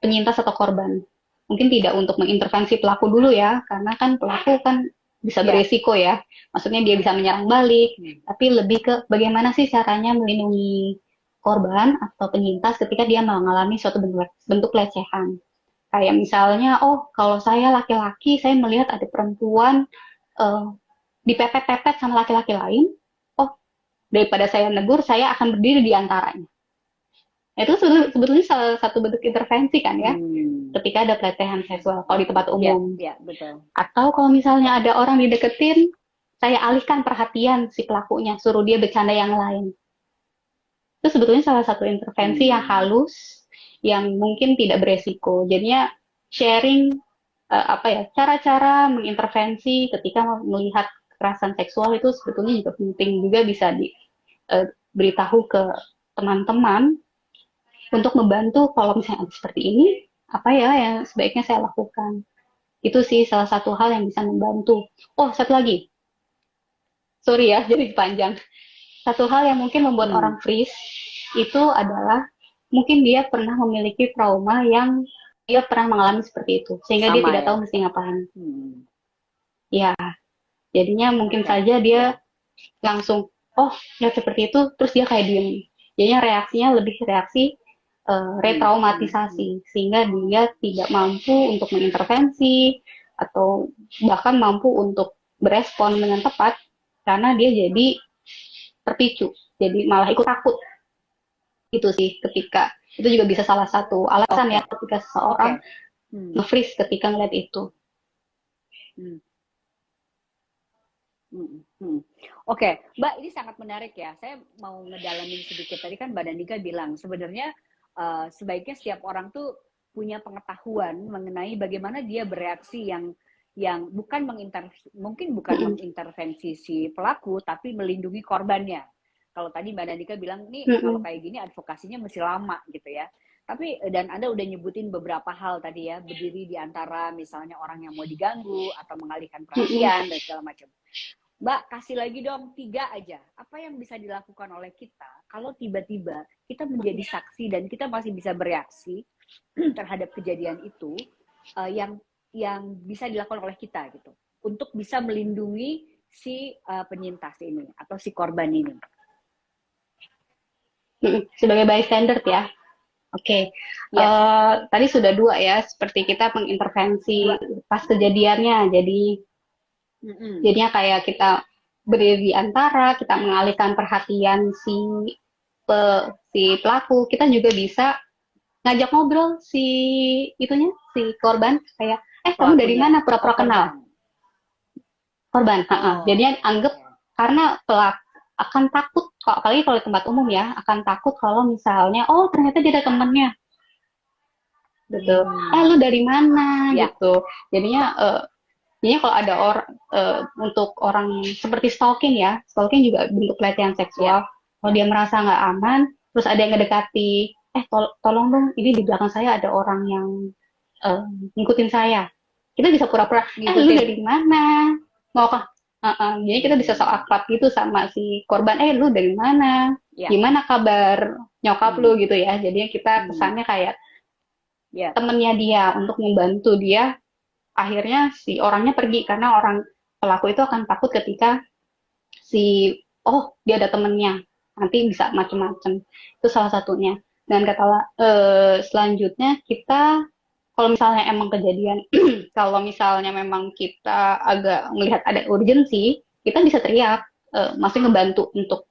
penyintas atau korban. Mungkin tidak untuk mengintervensi pelaku dulu ya, karena kan pelaku kan bisa beresiko ya. Maksudnya dia bisa menyerang balik, tapi lebih ke bagaimana sih caranya melindungi korban atau penyintas ketika dia mengalami suatu bentuk pelecehan. Kayak misalnya, oh kalau saya laki-laki, saya melihat ada perempuan dipepet-pepet sama laki-laki lain, oh daripada saya negur, saya akan berdiri di antaranya. Itu sebetulnya salah satu bentuk intervensi kan ya, ketika ada pelecehan seksual kalau di tempat umum.
Betul.
Atau kalau misalnya ada orang dideketin, saya alihkan perhatian si pelakunya, suruh dia bercanda yang lain. Itu sebetulnya salah satu intervensi yang halus, yang mungkin tidak beresiko. Jadinya sharing cara-cara mengintervensi ketika melihat kekerasan seksual itu sebetulnya juga penting, juga bisa diberitahu ke teman-teman untuk membantu kalau misalnya ada seperti ini, apa ya yang sebaiknya saya lakukan. Itu sih salah satu hal yang bisa membantu. Oh, satu lagi. Sorry ya, jadi panjang. Satu hal yang mungkin membuat orang freeze itu adalah mungkin dia pernah memiliki trauma yang dia pernah mengalami seperti itu, sehingga dia tidak tahu mesti ngapain. Ya, jadinya mungkin saja dia langsung, oh, lihat seperti itu, terus dia kayak diem. Jadinya reaksinya lebih reaksi retraumatisasi, sehingga dia tidak mampu untuk mengintervensi atau bahkan mampu untuk berespon dengan tepat karena dia jadi terpicu, jadi malah ikut takut. Itu sih ketika itu juga bisa salah satu alasan ya ketika seseorang nge-freeze ketika ngeliat itu.
Oke, Mbak, ini sangat menarik ya. Saya mau ngedalamin sedikit. Tadi kan Mbak Danika bilang sebenarnya sebaiknya setiap orang tuh punya pengetahuan mengenai bagaimana dia bereaksi yang bukan mengintervensi si pelaku, tapi melindungi korbannya. Kalau tadi Mbak Danika bilang nih kalau kayak gini advokasinya mesti lama gitu ya. Tapi dan Anda udah nyebutin beberapa hal tadi ya, berdiri di antara misalnya orang yang mau diganggu atau mengalihkan perhatian dan segala macam. Mbak, kasih lagi dong 3 aja. Apa yang bisa dilakukan oleh kita kalau tiba-tiba kita menjadi saksi dan kita masih bisa bereaksi terhadap kejadian itu yang bisa dilakukan oleh kita gitu untuk bisa melindungi si penyintas ini atau si korban ini.
Sebagai bystander ya. Oke. Tadi sudah 2 ya, seperti kita mengintervensi pas kejadiannya. Jadinya kayak kita berdiri di antara, kita mengalihkan perhatian si pelaku. Kita juga bisa ngajak ngobrol si korban kayak, kamu dari mana, pura-pura kenal. Korban. Jadinya anggap karena pelaku akan takut, apalagi kalau di tempat umum ya, akan takut kalau misalnya, oh ternyata dia ada temennya. Gitu. Lu dari mana? Gitu. Jadinya kalau ada untuk orang seperti stalking ya, stalking juga bentuk pelecehan seksual. Kalau dia merasa nggak aman, terus ada yang ngedekati, tolong dong, ini di belakang saya ada orang yang ngikutin saya. Kita bisa pura-pura, lu dari mana? Mau ke? Jadi kita bisa so akrab gitu sama si korban, lu dari mana? Gimana kabar nyokap lu gitu ya. Jadinya kita kesannya kayak temennya dia untuk membantu dia. Akhirnya si orangnya pergi karena orang pelaku itu akan takut ketika dia ada temennya, nanti bisa macam-macam. Itu salah satunya. Dan selanjutnya kita kalau misalnya emang kejadian kalau misalnya memang kita agak melihat ada urgensi, kita bisa teriak, masih ngebantu untuk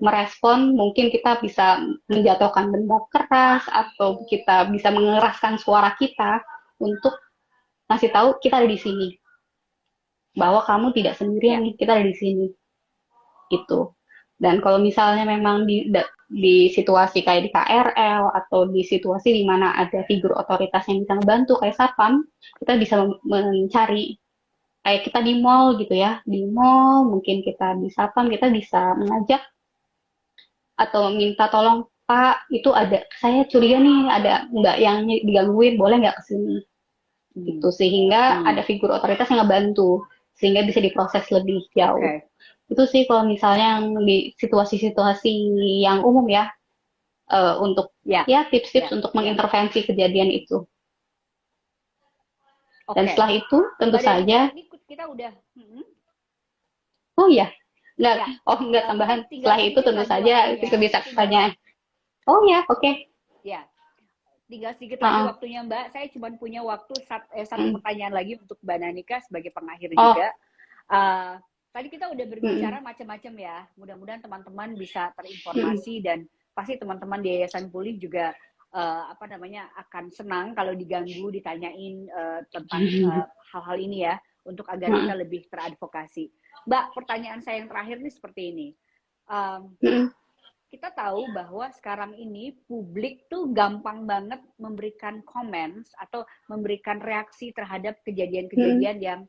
merespon, mungkin kita bisa menjatuhkan benda keras atau kita bisa mengeraskan suara kita untuk ngasih tahu kita ada di sini, bahwa kamu tidak sendirian nih, kita ada di sini gitu. Dan kalau misalnya memang di situasi kayak di KRL atau di situasi di mana ada figur otoritas yang bisa membantu kayak satpam, kita bisa mencari, kayak kita di mall gitu ya, di mall mungkin kita di satpam kita bisa mengajak atau minta tolong, Pak, itu ada, saya curiga nih ada mbak yang digangguin, boleh nggak kesini gitu, sehingga ada figur otoritas yang ngebantu sehingga bisa diproses lebih jauh. Itu sih kalau misalnya yang di situasi-situasi yang umum ya, untuk tips-tips untuk mengintervensi kejadian itu. Dan setelah itu tentu saja
ini kita udah
enggak tambahan. Setelah itu tentu saja kita bisa tanya.
Ya. Tinggal sedikit lagi waktunya Mbak. Saya cuma punya waktu satu pertanyaan lagi untuk Mbak Nanika sebagai pengakhir juga. Tadi kita udah berbicara macam-macam ya. Mudah-mudahan teman-teman bisa terinformasi dan pasti teman-teman di Yayasan Pulih juga akan senang kalau diganggu, ditanyain tentang hal-hal ini ya, untuk agar kita lebih teradvokasi. Mbak, pertanyaan saya yang terakhir nih seperti ini. Kita tahu bahwa sekarang ini publik tuh gampang banget memberikan comments atau memberikan reaksi terhadap kejadian-kejadian yang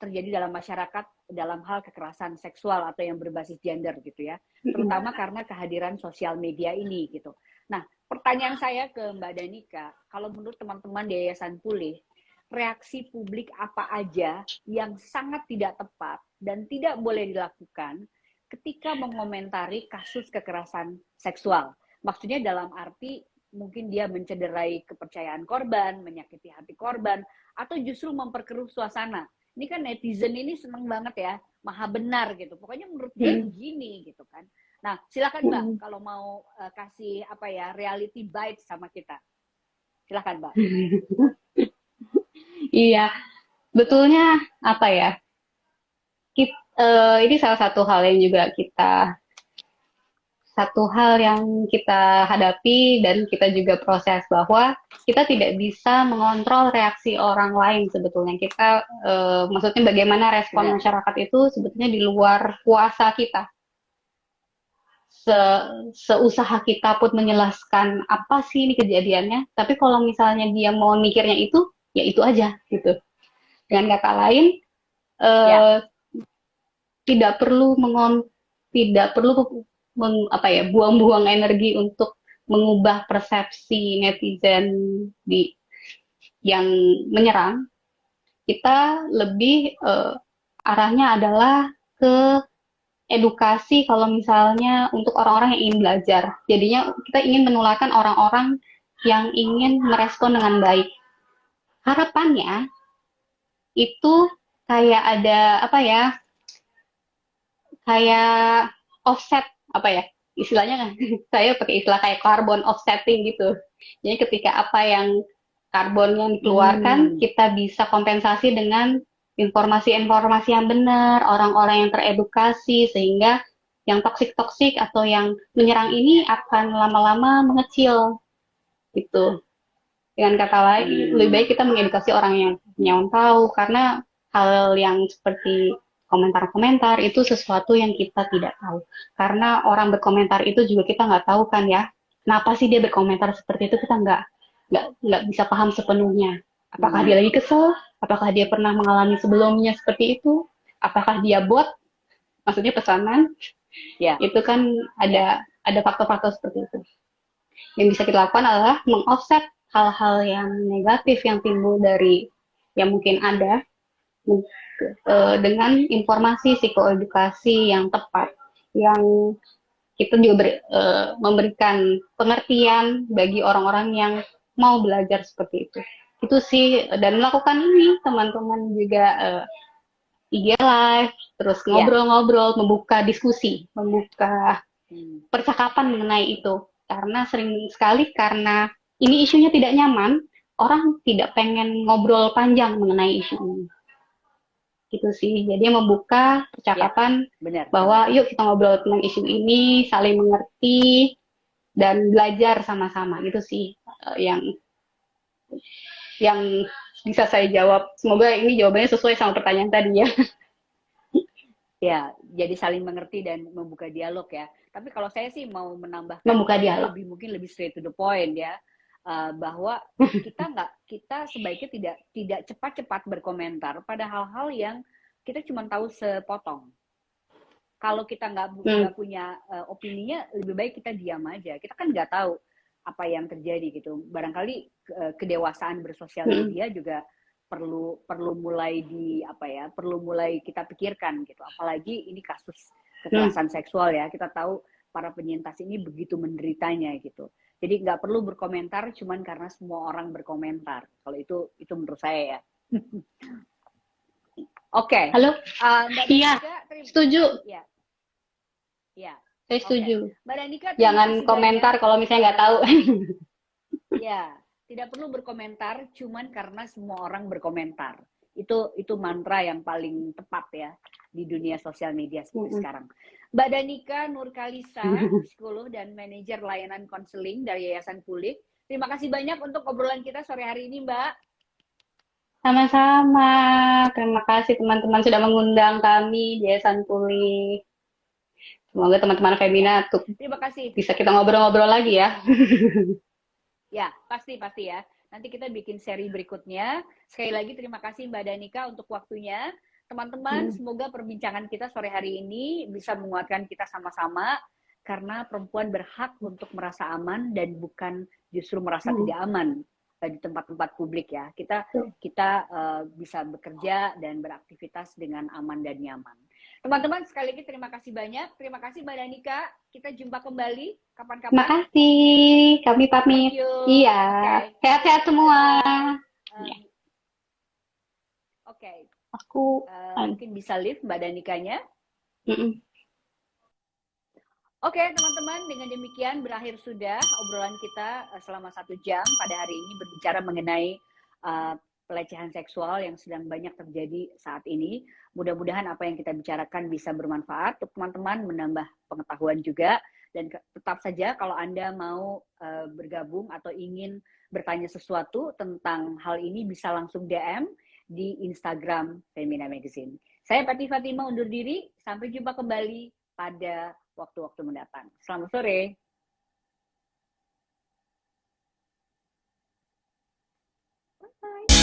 terjadi dalam masyarakat dalam hal kekerasan seksual atau yang berbasis gender gitu ya, terutama karena kehadiran sosial media ini gitu. Nah, pertanyaan saya ke Mbak Danika, kalau menurut teman-teman di Yayasan Pulih, reaksi publik apa aja yang sangat tidak tepat dan tidak boleh dilakukan ketika mengomentari kasus kekerasan seksual? Maksudnya dalam arti mungkin dia mencederai kepercayaan korban, menyakiti hati korban, atau justru memperkeruh suasana. Ini kan netizen ini seneng banget ya, maha benar gitu. Pokoknya menurut dia begini gitu kan. Nah, silakan Mbak kalau mau kasih reality bite sama kita. Silakan Mbak.
Iya, betulnya ini salah satu hal yang kita hadapi dan kita juga proses, bahwa kita tidak bisa mengontrol reaksi orang lain sebetulnya. Kita maksudnya bagaimana respon masyarakat itu sebetulnya di luar kuasa kita. Seusaha kita pun menjelaskan apa sih ini kejadiannya, tapi kalau misalnya dia mau mikirnya itu, ya itu aja gitu. Dengan kata lain, tidak perlu buang-buang energi untuk mengubah persepsi netizen yang menyerang. Kita lebih arahnya adalah ke edukasi kalau misalnya untuk orang-orang yang ingin belajar. Jadinya kita ingin menularkan orang-orang yang ingin merespon dengan baik. Harapannya itu kayak ada kayak offset istilahnya, saya pakai istilah kayak carbon offsetting gitu. Jadi ketika apa yang karbon yang dikeluarkan, kita bisa kompensasi dengan informasi-informasi yang benar, orang-orang yang teredukasi, sehingga yang toksik-toksik atau yang menyerang ini akan lama-lama mengecil gitu. Dengan kata lain, lebih baik kita mengedukasi orang yang tahu, karena hal yang seperti komentar-komentar itu sesuatu yang kita tidak tahu. Karena orang berkomentar itu juga kita nggak tahu kan ya, kenapa sih dia berkomentar seperti itu, kita nggak bisa paham sepenuhnya. Apakah dia lagi kesel? Apakah dia pernah mengalami sebelumnya seperti itu? Apakah dia bot? Maksudnya pesanan? Ya, itu kan ada faktor-faktor seperti itu. Yang bisa kita lakukan adalah mengoffset hal-hal yang negatif yang timbul dari yang mungkin ada dengan informasi psikoedukasi yang tepat, yang kita juga memberikan pengertian bagi orang-orang yang mau belajar seperti itu. Itu sih, dan melakukan ini teman-teman juga IG live, terus ngobrol-ngobrol, membuka diskusi, membuka percakapan mengenai itu. Karena sering sekali karena ini isunya tidak nyaman, orang tidak pengen ngobrol panjang mengenai isu ini. gitu sih. Jadi membuka
Ya,
percakapan
benar, benar.
bahwa yuk kita ngobrol tentang isu ini, saling mengerti dan belajar sama-sama gitu sih yang bisa saya jawab. Semoga ini jawabannya sesuai sama pertanyaan tadi ya.
Ya, jadi saling mengerti dan membuka dialog ya. Tapi kalau saya sih mau menambahkan,
Membuka
saya
dialog.
lebih mungkin lebih straight to the point ya. Bahwa kita sebaiknya tidak cepat-cepat berkomentar pada hal-hal yang kita cuma tahu sepotong. Kalau kita nggak punya opininya, lebih baik kita diam aja. Kita kan nggak tahu apa yang terjadi gitu. Barangkali kedewasaan bersosial media juga perlu mulai perlu mulai kita pikirkan gitu. Apalagi ini kasus kekerasan seksual ya. Kita tahu para penyintas ini begitu menderitanya gitu. Jadi nggak perlu berkomentar cuman karena semua orang berkomentar. Kalau itu menurut saya ya. Oke.
Halo?
Mbak
Iya,
Danika,
setuju.
Ya. Ya.
Saya setuju.
Mbak Danika,
Jangan
terima kasih
komentar
banyak.
kalau misalnya nggak tahu.
Ya, tidak perlu berkomentar cuman karena semua orang berkomentar. Itu mantra yang paling tepat ya di dunia sosial media seperti sekarang. Mbak Danika Nurkalisa, psikolog dan manajer layanan konseling dari Yayasan Pulih. Terima kasih banyak untuk obrolan kita sore hari ini, Mbak.
Sama-sama. Terima kasih teman-teman sudah mengundang kami di Yayasan Pulih. Semoga teman-teman Femina tuh
Terima kasih.
bisa kita ngobrol-ngobrol lagi ya.
Ya, pasti ya. Nanti kita bikin seri berikutnya. Sekali lagi terima kasih Mbak Danika untuk waktunya. Teman-teman, semoga perbincangan kita sore hari ini bisa menguatkan kita sama-sama karena perempuan berhak untuk merasa aman dan bukan justru merasa tidak aman di tempat-tempat publik ya. Kita bisa bekerja dan beraktivitas dengan aman dan nyaman. Teman-teman, sekali lagi terima kasih banyak. Terima kasih Mbak Danika. Kita jumpa kembali kapan-kapan.
Terima kasih. Kami pamit. Iya. Sehat-sehat semua.
Oke.
Aku
mungkin bisa live Mbak Danikanya. Oke, teman-teman, dengan demikian berakhir sudah obrolan kita selama 1 jam pada hari ini berbicara mengenai pelecehan seksual yang sedang banyak terjadi saat ini. Mudah-mudahan apa yang kita bicarakan bisa bermanfaat untuk teman-teman, menambah pengetahuan juga. Dan tetap saja kalau Anda mau bergabung atau ingin bertanya sesuatu tentang hal ini bisa langsung DM di Instagram Femina Magazine. Saya Pati Fatima undur diri, sampai jumpa kembali pada waktu-waktu mendatang. Selamat sore. Bye.